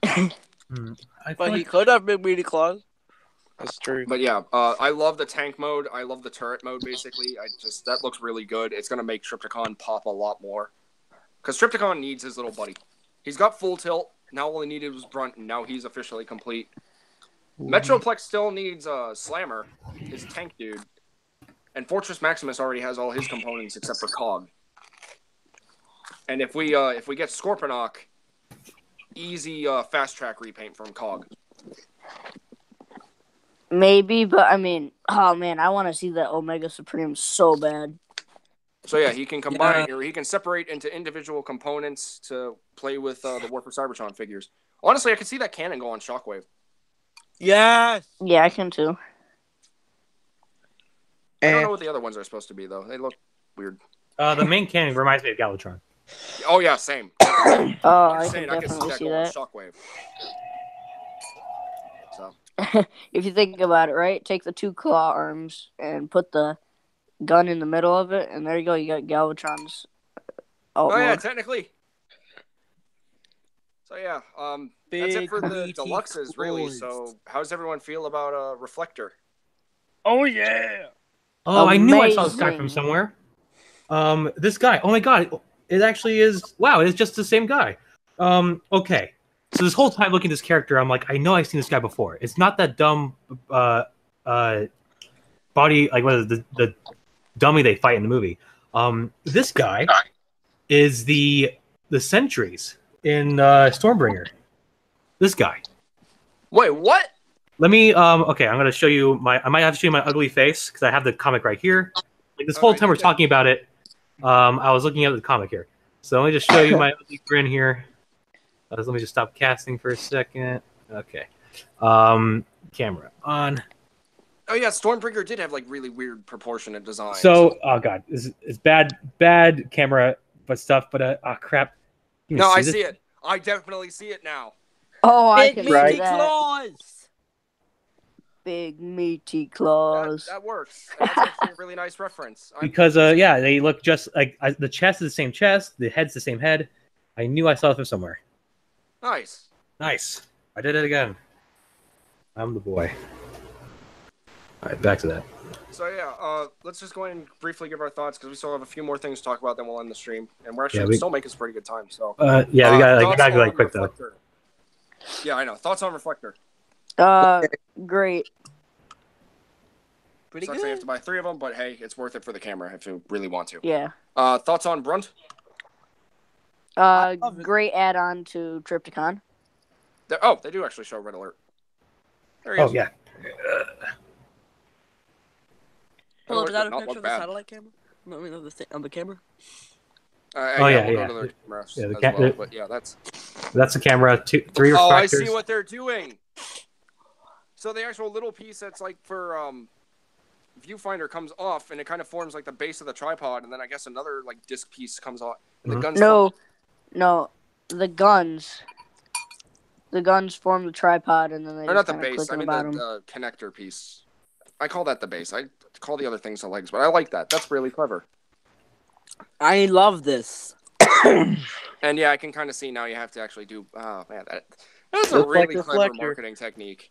I But feel he like, could have big meaty claws. That's true. But yeah, I love the tank mode. I love the turret mode, basically. That looks really good. It's going to make Triptychon pop a lot more. Because Triptychon needs his little buddy. He's got full tilt. Now all he needed was Brunt, and now he's officially complete. Metroplex still needs Slammer, his tank dude. And Fortress Maximus already has all his components except for Cog. And if we get Scorponok, easy fast track repaint from Cog. Maybe, but I mean, oh man, I want to see that Omega Supreme so bad. So yeah, he can combine or he can separate into individual components to play with the War for Cybertron figures. Honestly, I could see that cannon go on Shockwave. Yes. Yeah, I can too. I don't And know what the other ones are supposed to be though. They look weird. the main cannon reminds me of Galvatron. Oh yeah, same. Oh, I'm I can saying I can see definitely that see go on that. Shockwave. So If you think about it, right? Take the 2 claw arms and put the gun in the middle of it, and there you go. You got Galvatron's alt oh yeah, mode. technically. So yeah, that's Big it for the meaty deluxes, really. claws. So how does everyone feel about Reflector? Oh yeah. Oh, I knew I saw this guy from Amazing. somewhere. This guy. Oh my god, it actually is. Wow, it's just the same guy. Okay. So this whole time looking at this character, I'm like, I know I've seen this guy before. It's not that dumb, body like what is it, the dummy they fight in the movie. This guy is the sentries in Stormbringer. This guy. Wait, what? Let me okay, I'm gonna show you I might have to show you my ugly face because I have the comic right here. Like this whole Alright, time we're okay. talking about it, I was looking at the comic here. So let me just show you my ugly grin here. Let me just stop casting for a second. Okay. Camera on. Oh yeah, Stormbringer did have like really weird proportionate designs. So, oh god, it's bad camera, but stuff. But crap. You no, I this? see it. I definitely see it now. Oh, I Big can meaty see that. claws. Big meaty claws. That works. That's actually a really nice reference. Because yeah, they look just like the chest is the same chest, the head's the same head. I knew I saw it from somewhere. Nice. Nice. I did it again. I'm the boy. All right, back to that. So yeah, let's just go ahead and briefly give our thoughts because we still have a few more things to talk about. Then we'll end the stream, and we're actually still making some pretty good time. So yeah, we gotta thoughts go like on quick though. Reflector. Yeah, I know. Thoughts on Reflector? Great. Pretty Sucks I have good. to buy 3 of them, but hey, it's worth it for the camera if you really want to. Yeah. Thoughts on Brunt? love it. Great add-on to Tripticon. They do actually show red alert. There he is. Oh yeah. Hello, Red is alert that did a not picture look of the bad. satellite camera? No, I mean of the camera. Oh, yeah, we'll yeah. go to the cameras Yeah, the as ca- well, but yeah, that's. That's the camera. 3 refractors. Oh, I see what they're doing. So the actual little piece that's like for viewfinder comes off, and it kind of forms like the base of the tripod, and then I guess another like disc piece comes off, and the guns. No, the guns. The guns form the tripod, and then they Or just not the kind of base. click I on the mean bottom. the connector piece. I call that the base. I call the other things the legs, but I like that. That's really clever. I love this. And yeah, I can kind of see now you have to actually do. Oh man, that's a Looks like really clever reflector. marketing technique.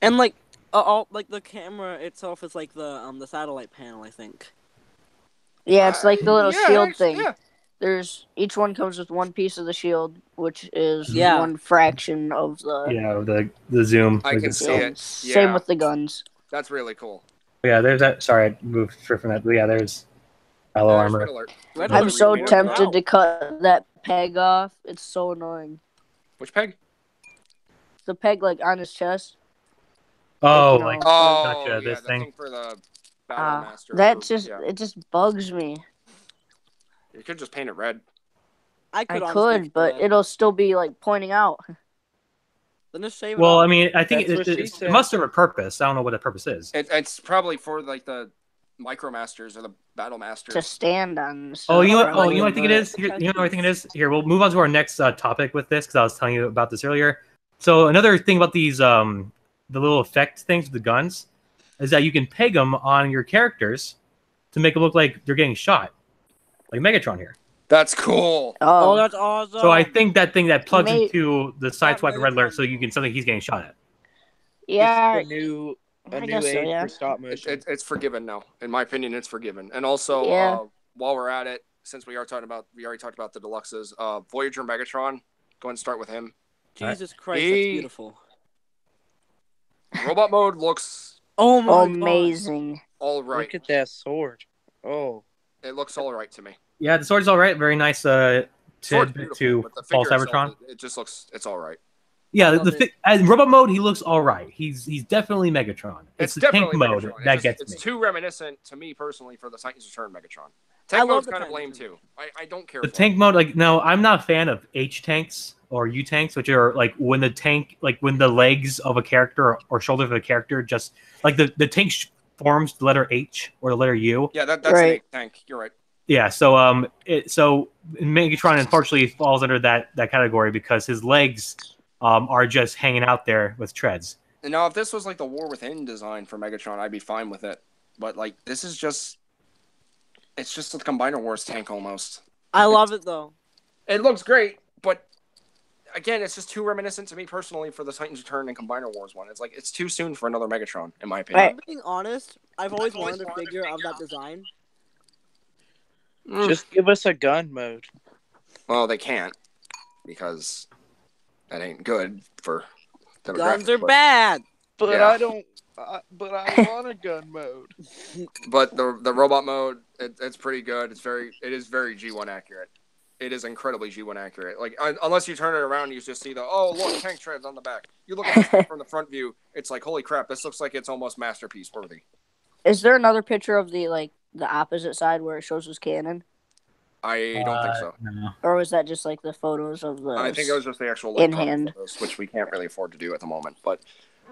And like all like the camera itself is like the satellite panel, I think. Yeah, it's like the little shield thing. Yeah. There's each one comes with one piece of the shield, which is Yeah. one fraction of the. Yeah, the zoom. I like can the see scope. it. Same Yeah. with the guns. That's really cool. Yeah, there's that. Sorry, I moved straight from that. But yeah, there's hollow There's armor. red alert. Red I'm alert so really tempted wow. to cut that peg off. It's so annoying. Which peg? The peg, like, on his chest. Oh, Like, like no. Oh, Gotcha, yeah, this the thing. thing for the Battle Master. That or- just yeah. it just bugs me. You could just paint it red. I honestly could, but red. it'll still be like pointing out. Then just shave it Well, off. I mean, I think That's what she it said. must serve a purpose. I don't know what that purpose is. It's probably for like the Micromasters or the Battle Masters. To stand on. Oh, you know what? Probably Oh, you know what I think it the is. Here, you know what I think it is. Here, we'll move on to our next topic with this because I was telling you about this earlier. So another thing about these the little effect things with the guns is that you can peg them on your characters to make them look like they're getting shot, like Megatron here. That's cool. Oh, that's awesome. So I think that thing that plugs May- into the sideswipe Megatron. red alert, so you can something he's getting shot at. Yeah, It's a I new guess so, age yeah. for stop motion. It's forgiven now. In my opinion, it's forgiven. And also, Yeah. while we're at it, since we already talked about the deluxes, Voyager Megatron. Go ahead and start with him. Jesus Christ, He- that's beautiful. Robot mode looks Oh my god. amazing. all right. Look at that sword. Oh, It looks all right to me. Yeah, the sword's all right. Very nice Sword's tidbit beautiful, to but the Fall figure itself, Cybertron. it just looks. It's all right. Yeah, love it. in robot mode, he looks all right. He's definitely Megatron. It's the tank definitely mode Megatron. that It's gets It's me. too reminiscent to me personally for the Titans Return Megatron. I Tank love mode's the kind of Titans lame Return. too. I don't care. The for tank it. mode, like, no, I'm not a fan of H tanks or U tanks, which are like when the tank, like when the legs of a character or shoulders of a character just like the tank forms the letter H or the letter U. Yeah, that's Right. an tank. You're right. Yeah, so so Megatron unfortunately falls under that category because his legs are just hanging out there with treads. And now, if this was like the War Within design for Megatron, I'd be fine with it. But like, this is just—it's just a Combiner Wars tank almost. I love it though. It looks great, but again, it's just too reminiscent to me personally for the Titans Return and Combiner Wars one. It's like it's too soon for another Megatron, in my opinion. I'm being honest. I've always wanted a figure of that design. Just give us a gun mode. Well, they can't because that ain't good for Guns are bad. But Yeah. I don't. But I want a gun mode. But the robot mode, it's pretty good. It is very G1 accurate. It is incredibly G1 accurate. Like unless you turn it around, you just see look, tank treads on the back. You look at this thing from the front view, it's like holy crap, this looks like it's almost masterpiece worthy. Is there another picture of the opposite side where it shows his cannon, I don't think so. No. or was that just like the photos of the? I think it was just the actual in electronic hand. photos, which we can't really afford to do at the moment. But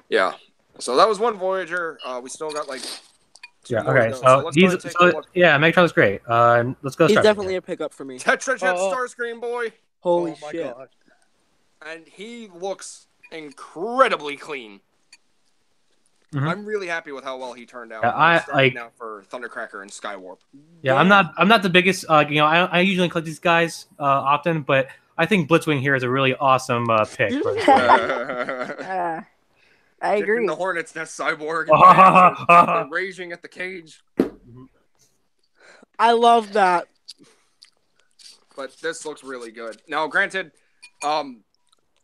yeah, so that was one Voyager. We still got like. two Yeah. more to Okay. go. So let's go ahead and take a look. Megatron was great. Let's go. He's Start. definitely a pickup for me. Tetrajet Oh. Starscream boy, Holy Oh my shit. god. and he looks incredibly clean. Mhm. I'm really happy with how well he turned out. Yeah, I'm I excited like. now for Thundercracker and Skywarp. Yeah, I'm not the biggest. I usually collect these guys often, but I think Blitzwing here is a really awesome pick. I agree. The Hornet's Nest Cyborg. And raging at the cage. I love that. But this looks really good. Now, granted, the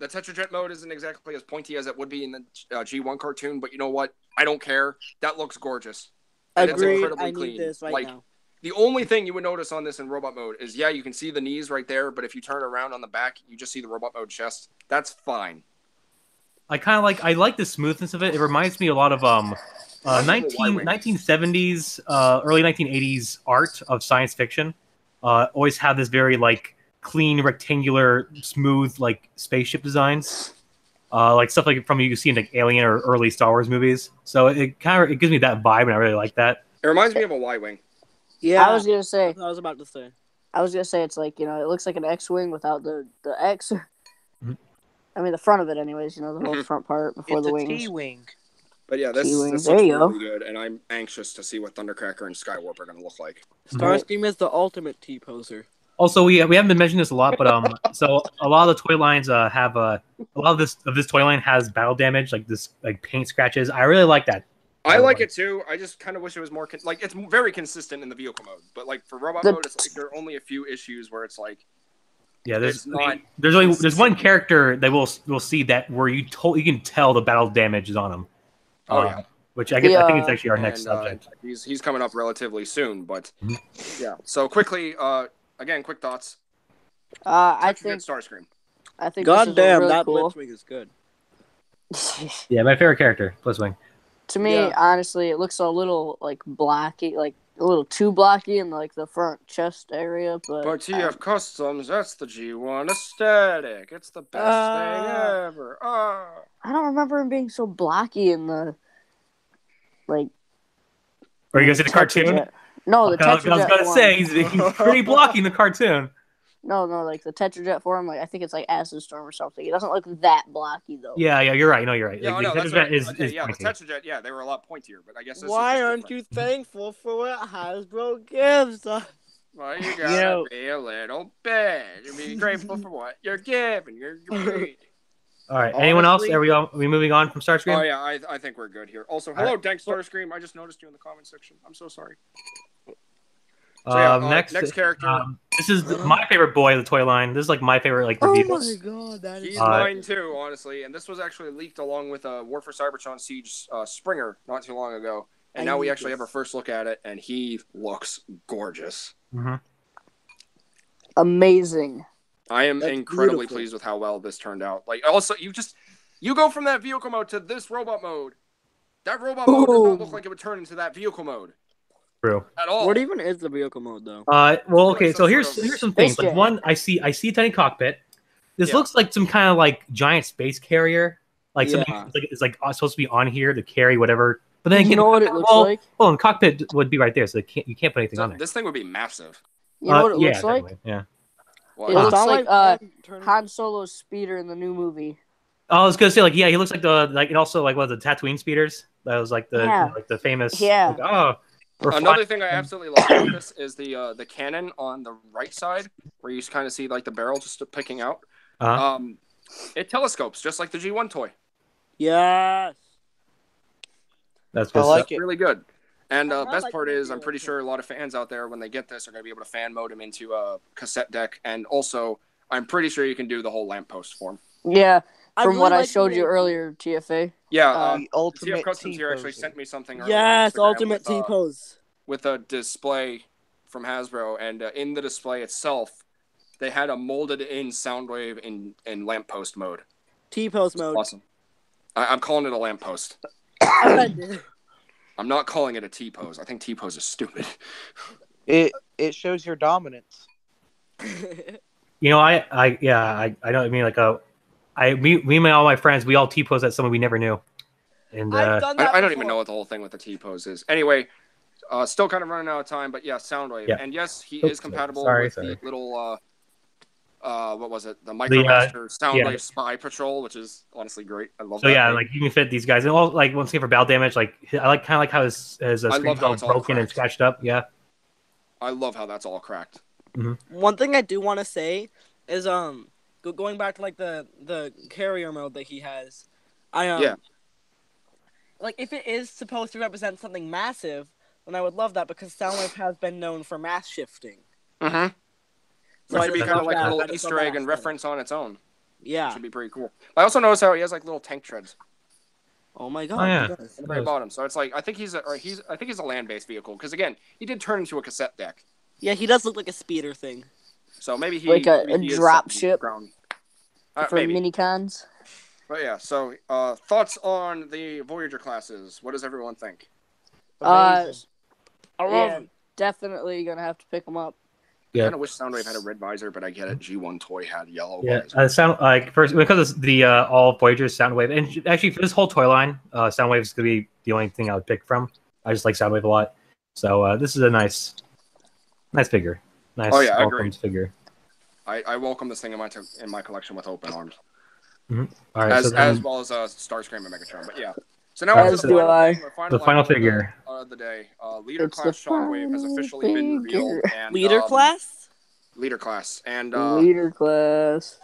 Tetrajet mode isn't exactly as pointy as it would be in the G1 cartoon, but you know what? I don't care. That looks gorgeous. And it's Agreed. incredibly I clean. need this right now. The only thing you would notice on this in robot mode is, yeah, you can see the knees right there, but if you turn around on the back, you just see the robot mode chest. That's fine. I like the smoothness of it. It reminds me a lot of 1970s, early 1980s art of science fiction. Always have this very like clean, rectangular, smooth like spaceship designs, like stuff like from you see in like Alien or early Star Wars movies. So it gives me that vibe, and I really like that. It reminds me of a Y-wing. Yeah. I was gonna say. I was about to say. It's like it looks like an X-wing without the X. Mhm. I mean the front of it, anyways. The whole front part before It's the a wings. T-wing. But yeah, this T-wing. looks There you really good, and I'm anxious to see what Thundercracker and Skywarp are going to look like. Starscream is the ultimate T-poser. Also, we haven't been mentioning this a lot, but so a lot of the toy lines have a lot of this toy line has battle damage, like this like paint scratches. I really like that. I like it too. I just kind of wish it was more it's very consistent in the vehicle mode, but like for robot mode, it's like there are only a few issues where it's like there's not. There's one character that we'll see that where you can tell the battle damage is on him. Oh yeah. Which I think it's actually our next And, subject. He's coming up relatively soon, but Mhm. yeah. So quickly, again, quick thoughts. I Tetrajet think Starscream. this God is damn, really that cool. Blitzwing is good. Yeah, my favorite character, Blitzwing. To me, Yeah. honestly, it looks a little like blocky, like a little too blocky in like the front chest area. But TF Customs, that's the G1 aesthetic. It's the best thing ever. I don't remember him being so blocky in the like. Are you gonna say the cartoon? Tetrajet. No, the I was Tetrajet gonna form. say he's pretty blocky in the cartoon. No, like the Tetrajet form. Like I think it's like Acid Storm or something. It doesn't look that blocky though. Yeah, you're right. No, you're right. Yeah, Like, no, the that's Tetrajet right. is Okay, yeah, the pointy. Tetrajet, yeah, they were a lot pointier, but I guess this Why is just aren't you different. thankful for what Hasbro gives us? Well, you gotta be a little bit. You be grateful for what you're given. You're great. All right. Anyone else? Honestly- Are we moving on from Starscream? Oh yeah, I think we're good here. Also, hello, Dank Starscream. I just noticed you in the comment section. I'm so sorry. So, yeah, next character. This is my favorite boy of the toy line. This is like my favorite like Oh reveals. my god, that is He's mine too, honestly. And this was actually leaked along with War for Cybertron Siege Springer not too long ago. And now we actually have our first look at it, and he looks gorgeous. Mm-hmm. Amazing. I am That's incredibly beautiful. pleased with how well this turned out. Like, also, you go from that vehicle mode to this robot mode. That robot mode does not look like it would turn into that vehicle mode True. at all. What even is the vehicle mode though? Well, okay. So some here's sort of here's some things. space Like jet. one, I see a tiny cockpit. This Yeah. looks like some kind of like giant space carrier. Like something Yeah. it's like supposed to be on here to carry whatever. But then You again, know what it looks well, like? well, and cockpit would be right there, so you can't put anything So on there. this thing would be massive. You know what it Yeah, looks like? definitely, yeah. Well, It looks Sound like him turning- Han Solo's speeder in the new movie. Oh, I was gonna say like he looks like and also like the Tatooine speeders. That was like the Yeah. like the famous. Yeah. Like, we're Another flying- thing I absolutely love about this is the cannon on the right side, where you kind of see like the barrel just picking out. Uh-huh. It telescopes just like the G1 toy. Yes. That's I good like stuff. it. Really good. And I best like part the is, idea I'm of pretty it. sure a lot of fans out there, when they get this, are going to be able to fan mode him into a cassette deck. And also, I'm pretty sure you can do the whole lamppost form. Yeah, I from really what I like showed the you idea. earlier, TFA. Yeah, The ultimate TF Customs here actually T-poser. sent me something earlier on Yes, Instagram ultimate with, T-pose. with a display from Hasbro. And in the display itself, they had a molded-in Soundwave in lamppost mode. T-pose mode. Awesome. I'm calling it a lamppost. I I'm not calling it a T-pose. I think T-pose is stupid. It shows your dominance. You know, I know. I mean, like, me and all my friends, we all T-pose at someone we never knew, and I've done that I don't even before. know what the whole thing with the T-pose is. Anyway, still kind of running out of time, but yeah, Soundwave. Yeah. And yes, he Oops, is compatible sorry. with the little, what was it? The Micromaster Soundwave Spy Patrol, which is honestly great. I love so that. yeah, thing. like you can fit these guys, and all like once again for battle damage, like I like kind of like how his love screen's how all it's all broken and cracked. scratched up. Yeah. I love how that's all cracked. One thing I do want to say is going back to like the carrier mode that he has. Yeah. Like if it is supposed to represent something massive, then I would love that because Soundwave has been known for mass shifting. Mm-hmm. So Which I should be just kind of love like a that. little I just love Easter egg that and aesthetic. reference on its own. Yeah. Should be pretty cool. I also noticed how he has like little tank treads Oh my god. Oh yeah. Yes. at the very bottom. So it's like I think he's a land-based vehicle because again he did turn into a cassette deck. Yeah, he does look like a speeder thing. So maybe he Like a maybe he is drop something ship ground. for Maybe. mini cons. But yeah. So thoughts on the Voyager classes? What does everyone think? Amazing. I love Yeah, him. definitely gonna have to pick them up. I Yeah. kind of wish Soundwave had a red visor, but I get it. G1 toy had yellow Yeah, visor. sound like first because of the all Voyagers Soundwave, and actually for this whole toy line, Soundwave is gonna be the only thing I would pick from. I just like Soundwave a lot, so this is a nice figure, nice Oh, yeah, I welcomed agree. figure. I welcome this thing in my collection with open arms, All right, as so then, as well as Starscream and Megatron. But yeah. So now As on to the do final I. thing, The final item figure. of the day. Leader It's class the Shockwave has final officially been revealed. figure. And, Leader class? Leader class. And Leader class.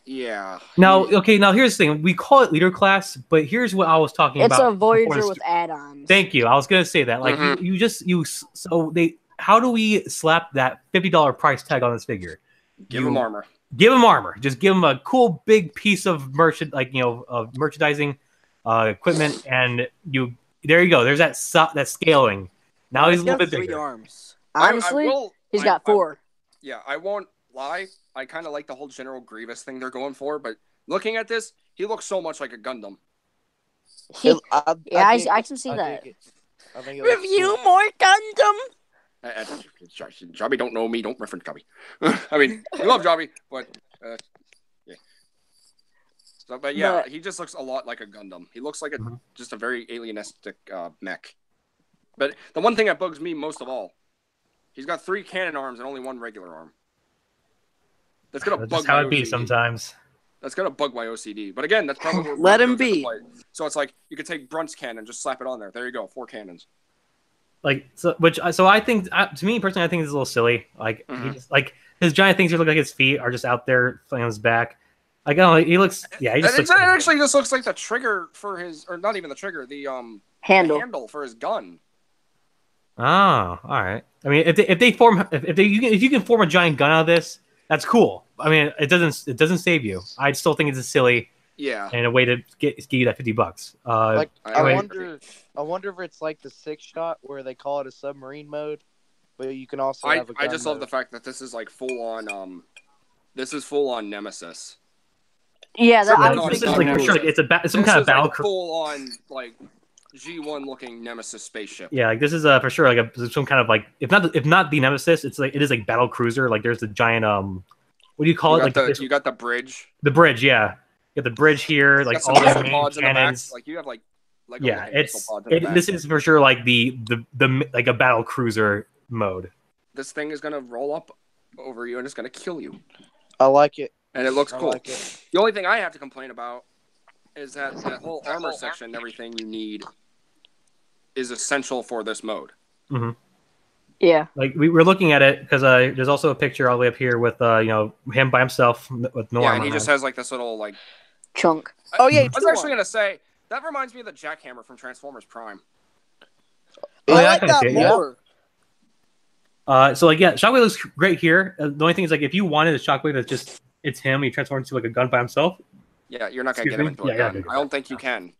yeah. now here's the thing: we call it leader class, but here's what I was talking It's about. a Voyager before with add-ons. Thank you. I was gonna say that. Like how do we slap that $50 price tag on this figure? Give him armor. Give him armor. Just give him a cool big piece of of merchandising, equipment, and there you go. There's that scaling. Now he's a little bit three bigger. arms. Honestly, he's got 4. Yeah, I won't lie. I kind of like the whole General Grievous thing they're going for, but looking at this, he looks so much like a Gundam. I can see that. I think it looks Review cool. more Gundam. Jobby don't know me. Don't reference Jobby. I mean, we love Jobby, but yeah. So, but yeah, he just looks a lot like a Gundam. He looks like just a very alienistic mech. But the one thing that bugs me most of all, he's got 3 cannon arms and only 1 regular arm. That's gonna That's bug just how my it be OCD. sometimes. That's gonna bug my OCD. But again, that's probably what Let him goes into be. play. So it's like you could take Brunt's cannon, just slap it on there. There you go, 4 cannons. Like so I think to me personally, I think it's a little silly. Like he just, like his giant things here look like his feet are just out there playing on his back. Like I don't know, he looks he just It actually just looks like the trigger for his, or not even the trigger, the handle for his gun. Oh, all right. I mean, if you can form a giant gun out of this, that's cool. I mean, it doesn't save you. I still think it's a silly and a way to give you that $50. I wonder if it's like the 6-shot where they call it a submarine mode, but you can also have a gun I just love the fact that this is like full on. This is full on Nemesis. Yeah, this is like for sure. Like, it's some kind of battle. Like full on like G1 looking Nemesis spaceship. Yeah, like this is for sure like some kind of like if not the Nemesis, it is like battle cruiser. Like there's the giant what do you call it? You got the bridge. The bridge, yeah. You got the bridge here, like all the main cannons. Like you have like yeah, this is for sure like the like a battle cruiser mode. This thing is gonna roll up over you and it's gonna kill you. I like it. And it looks cool. Like it. The only thing I have to complain about is that whole armor section and everything you need is essential for this mode. Mm-hmm. Yeah. Like we were looking at it because there's also a picture all the way up here with him by himself with no Yeah, armor and he on. just has like this little like. Chunk. Oh yeah, I was actually gonna say that reminds me of the jackhammer from Transformers Prime. Oh, I yeah, I like kinda that see it, yeah. more. So like Shockwave looks great here. The only thing is like if you wanted a Shockwave that's just it's him, he transforms into like a gun by himself. Yeah, you're not gonna Excuse get him me? into a Yeah, yeah, gun. I I don't think you can,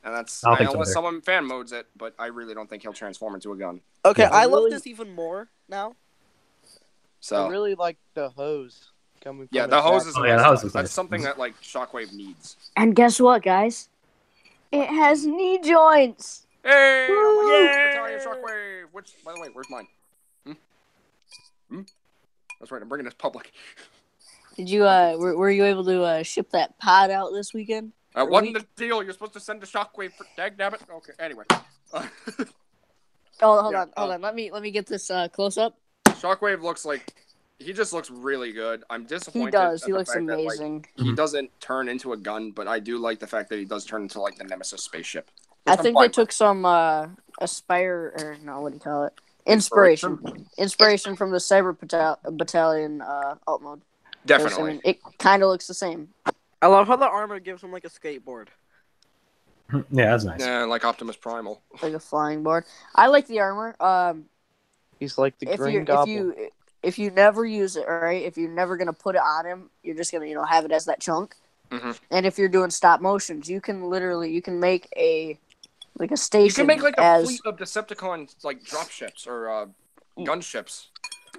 and that's I don't think so unless either. someone fan modes it. But I really don't think he'll transform into a gun. Okay, Yeah. I love Really? this even more now. So I really like the hose coming. yeah, from the his hose back. is Oh, a yeah, nice the hose touch. is That's nice. something that like Shockwave needs. And guess what, guys? It has knee joints. Hey, oh my Woo! God, Italian Shockwave. Which, by the way, where's mine? That's right. I'm bringing this public. Did you were you able to ship that pod out this weekend? That Or wasn't week? the deal. You're supposed to send a Shockwave for dagnabbit. Okay. Anyway, Oh, hold Yeah, on. Let me get this close up. Shockwave looks like he just looks really good. I'm disappointed. He does. at He the looks fact that, like, amazing. he doesn't turn into a gun, but I do like the fact that he does turn into like the Nemesis spaceship. which I I'm think fine they with. took some aspire or no, what do you call it? Inspiration from the Cyber Battalion alt mode. 'Cause, Definitely. I mean, it kind of looks the same. I love how the armor gives him like a skateboard. Yeah, that's nice. Yeah, like Optimus Primal. Like a flying board. I like the armor. He's like the If Green you Goblin. if you never use it, right? If you're never gonna put it on him, you're just gonna have it as that chunk. Mhm. And if you're doing stop motions, you can make a station. You can make like a as fleet of Decepticon like dropships or gunships.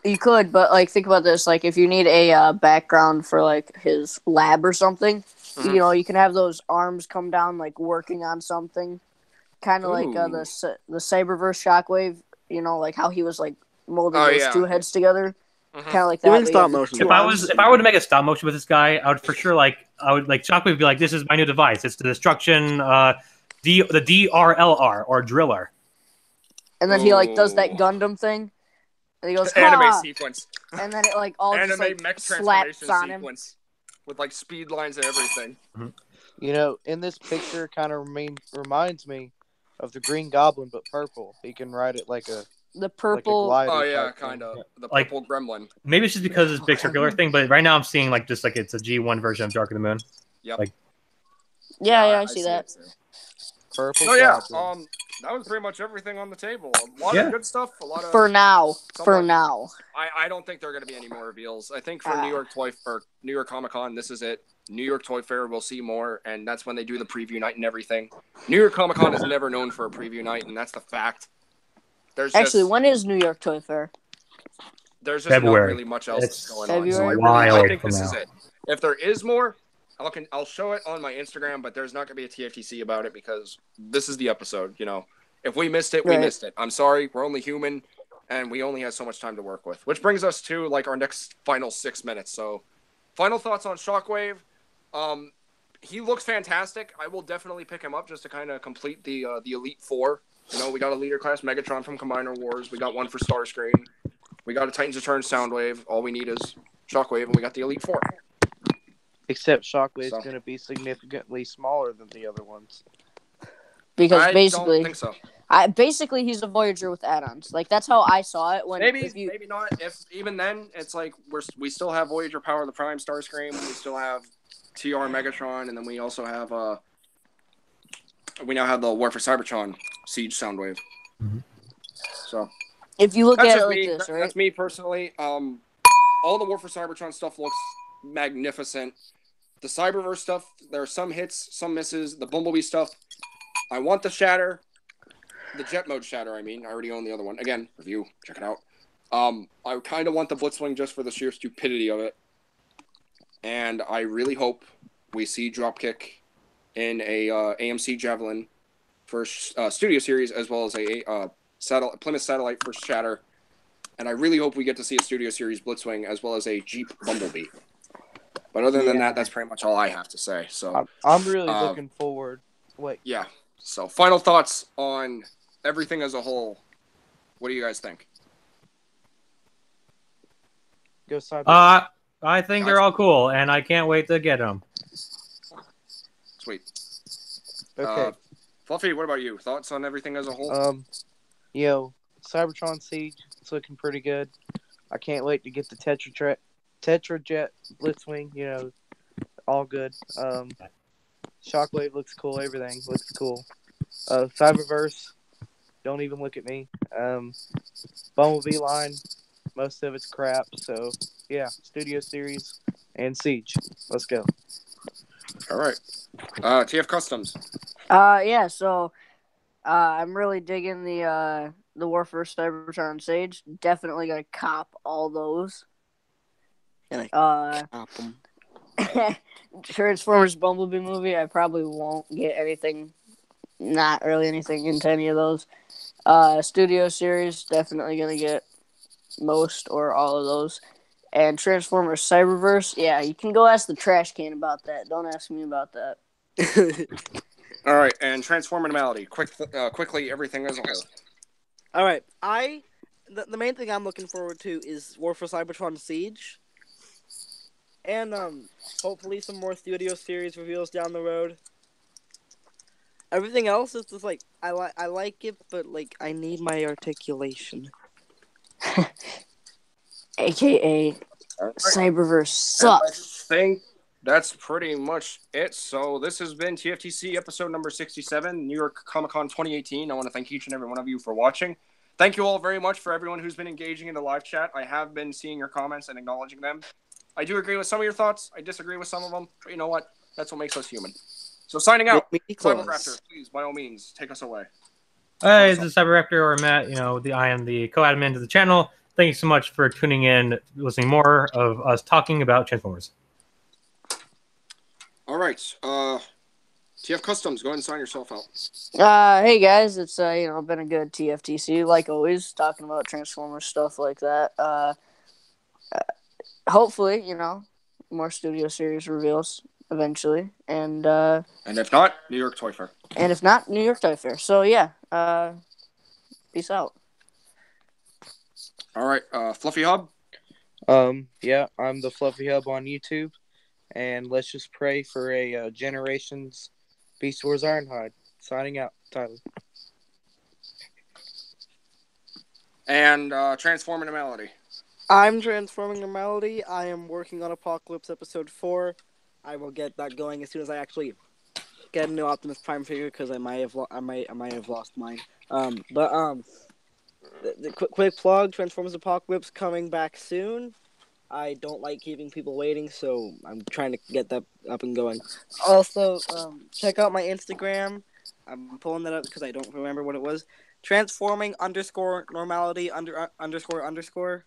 you could, but like think about this: like if you need a background for like his lab or something, Mhm. you can have those arms come down like working on something, kind of like Ooh. the Cyberverse Shockwave. Like how he was like molded Oh, those yeah. two heads together, Mhm. kind of like that. Doing but you stop have the motion. two If I arms. were to make a stop motion with this guy, I would for sure Shockwave would be like, this is my new device. It's the destruction the DRLR or driller. And then he like does that Ooh. Gundam thing, and he goes Anime ha! sequence. And then it like all just Anime like mech slaps transformation on him. sequence. With like speed lines and everything. In this picture, kind of reminds me of the Green Goblin, but purple. He can ride it like a The purple. glider. Oh yeah, type thing. kind of. The Like- purple gremlin. Maybe it's just because it's a big circular thing, but right now I'm seeing like just like it's a G1 version of Dark of the Moon. Yep. Like- yeah, I see that. it too. Purple. So yeah, Goblin. that was pretty much everything on the table. A lot Yeah. of good stuff. A lot of. For now. somewhat- I don't think there are going to be any more reveals. I think for Ah. New York Comic Con, this is it. New York Toy Fair, we'll see more, and that's when they do the preview night and everything. New York Comic Con is never known for a preview night, and that's the fact. Actually, when is New York Toy Fair? there's just February. not really much else It's that's going on. So February. I wild think from this is now. it. If there is more, I'll show it on my Instagram, but there's not going to be a TFTC about it because this is the episode. If we missed it, we Right. missed it. I'm sorry. We're only human, and we only have so much time to work with. Which brings us to like our next final 6 minutes. So, final thoughts on Shockwave. He looks fantastic. I will definitely pick him up just to kind of complete the Elite Four. We got a leader class Megatron from Combiner Wars. We got one for Starscream. We got a Titans Return Soundwave. All we need is Shockwave, and we got the Elite Four. Except Shockwave's So- going to be significantly smaller than the other ones. Because I basically, don't think so. basically he's a Voyager with add-ons. Like that's how I saw it. When Maybe, if you, maybe not. If even then, it's like we still have Voyager Power of the Prime Starscream. We still have TR Megatron, and then we also have we now have the War for Cybertron Siege Soundwave. Mhm. So if you look that's at it just like me. this, right? That's me personally. All the War for Cybertron stuff looks magnificent. The Cyberverse stuff, there are some hits, some misses. The Bumblebee stuff, I want the Shatter, the Jet Mode Shatter. I already own the other one. Again, review, check it out. I kind of want the Blitzwing just for the sheer stupidity of it, and I really hope we see Dropkick in a AMC Javelin for Studio Series as well as a Plymouth Satellite for Shatter, and I really hope we get to see a Studio Series Blitzwing as well as a Jeep Bumblebee. But other than that, that's pretty much all I have to say. So I'm really looking forward. Wait, yeah. So final thoughts on everything as a whole. What do you guys think? go Cyber. I think they're all cool, and I can't wait to get them. Sweet. Okay. Fluffy, what about you? Thoughts on everything as a whole? Cybertron Siege It's looking pretty good. I can't wait to get the Tetrajet Blitzwing. All good. Shockwave looks cool. Everything looks cool. Cyberverse, don't even look at me. Bumblebee line, most of it's crap. So yeah, Studio Series and Siege. Let's go. All right. TF Customs. Yeah. So, I'm really digging the Warfare Cybertron Sage. Definitely gonna cop all those. Cop 'em. Transformers Bumblebee movie. I probably won't get anything. Not really anything into any of those. Studio Series. Definitely gonna get most or all of those. And Transformers Cyberverse, yeah, you can go ask the trash can about that. Don't ask me about that. All right, and Transformamality. Quickly, everything as a whole. All right, the main thing I'm looking forward to is War for Cybertron Siege, and hopefully some more Studio Series reveals down the road. Everything else is just like I like it, but like I need my articulation. AKA All right. Cyberverse sucks. I think that's pretty much it. So this has been TFTC episode number 67, New York Comic Con 2018. I want to thank each and every one of you for watching. Thank you all very much for everyone who's been engaging in the live chat. I have been seeing your comments and acknowledging them. I do agree with some of your thoughts. I disagree with some of them. But you know what? That's what makes us human. So signing out. Cyberraptor, please, by all means, take us away. Hey, this is Cyberraptor or Matt. I am the co-admin to the channel. Thank you so much for tuning in, listening more of us talking about Transformers. All right. TF Customs, go ahead and sign yourself out. Hey guys, it's been a good TFTC, like always, talking about Transformers stuff like that. Hopefully, more Studio Series reveals eventually, and if not, New York Toy Fair. And if not, New York Toy Fair. So yeah, peace out. All right, Fluffy Hub. Yeah, I'm the Fluffy Hub on YouTube, and let's just pray for a Generations Beast Wars Ironhide. Signing out, Tyler. And Transforming Melody. I'm Transforming Normality. I am working on Apocalypse Episode 4. I will get that going as soon as I actually get a new Optimus Prime figure, because I might have lost mine. The quick plug: Transformers Apocalypse coming back soon. I don't like keeping people waiting, so I'm trying to get that up and going. Also, check out my Instagram. I'm pulling that up because I don't remember what it was. Transforming_normality___.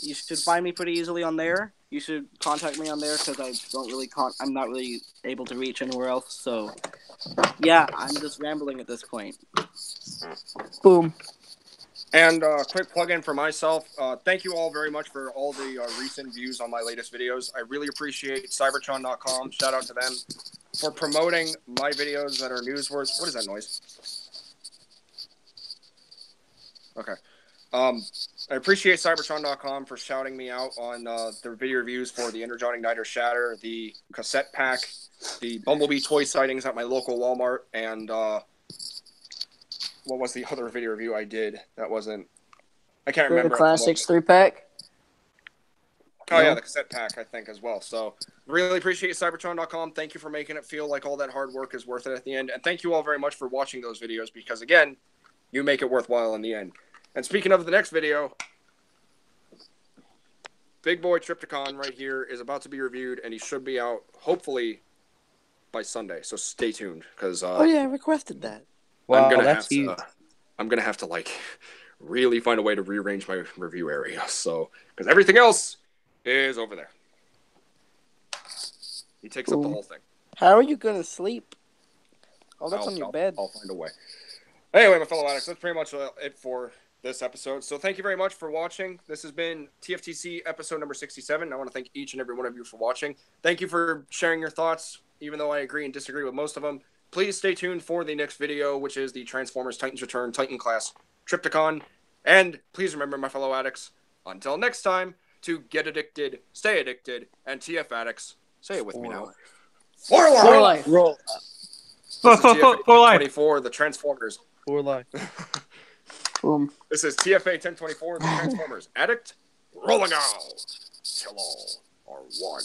You should find me pretty easily on there. You should contact me on there because I'm not really able to reach anywhere else. So, yeah, I'm just rambling at this point. Boom. And quick plug-in for myself. Thank you all very much for all the recent views on my latest videos. I really appreciate Cybertron.com. Shout out to them for promoting my videos that are newsworthy. What is that noise? Okay. I appreciate Cybertron.com for shouting me out on their video reviews for the Energetic Niter Shatter, the cassette pack, the Bumblebee toy sightings at my local Walmart, and what was the other video review I did? That wasn't... I can't remember. The Classics 3-pack? Oh, yeah, the cassette pack, I think, as well. So, really appreciate Cybertron.com. Thank you for making it feel like all that hard work is worth it at the end. And thank you all very much for watching those videos because, again, you make it worthwhile in the end. And speaking of the next video, Big Boy Triptychon right here is about to be reviewed, and he should be out, hopefully, by Sunday. So stay tuned, because oh yeah, I requested that. Wow, I'm gonna have to like really find a way to rearrange my review area. So because everything else is over there, he takes up the whole thing. How are you gonna sleep? Oh, that's on your bed. I'll find a way. Anyway, my fellow addicts, that's pretty much it for this episode. So thank you very much for watching. This has been TFTC episode number 67. I want to thank each and every one of you for watching. Thank you for sharing your thoughts, even though I agree and disagree with most of them. Please stay tuned for the next video, which is the Transformers Titans Return Titan Class Triptychon. And please remember, my fellow addicts, until next time, to get addicted, stay addicted, and TF addicts, say it with me now. For life! Roll. For life! 24, the Transformers. For life. Boom. This is TFA 1024, the Transformers. Addict, rolling out. Till all are one.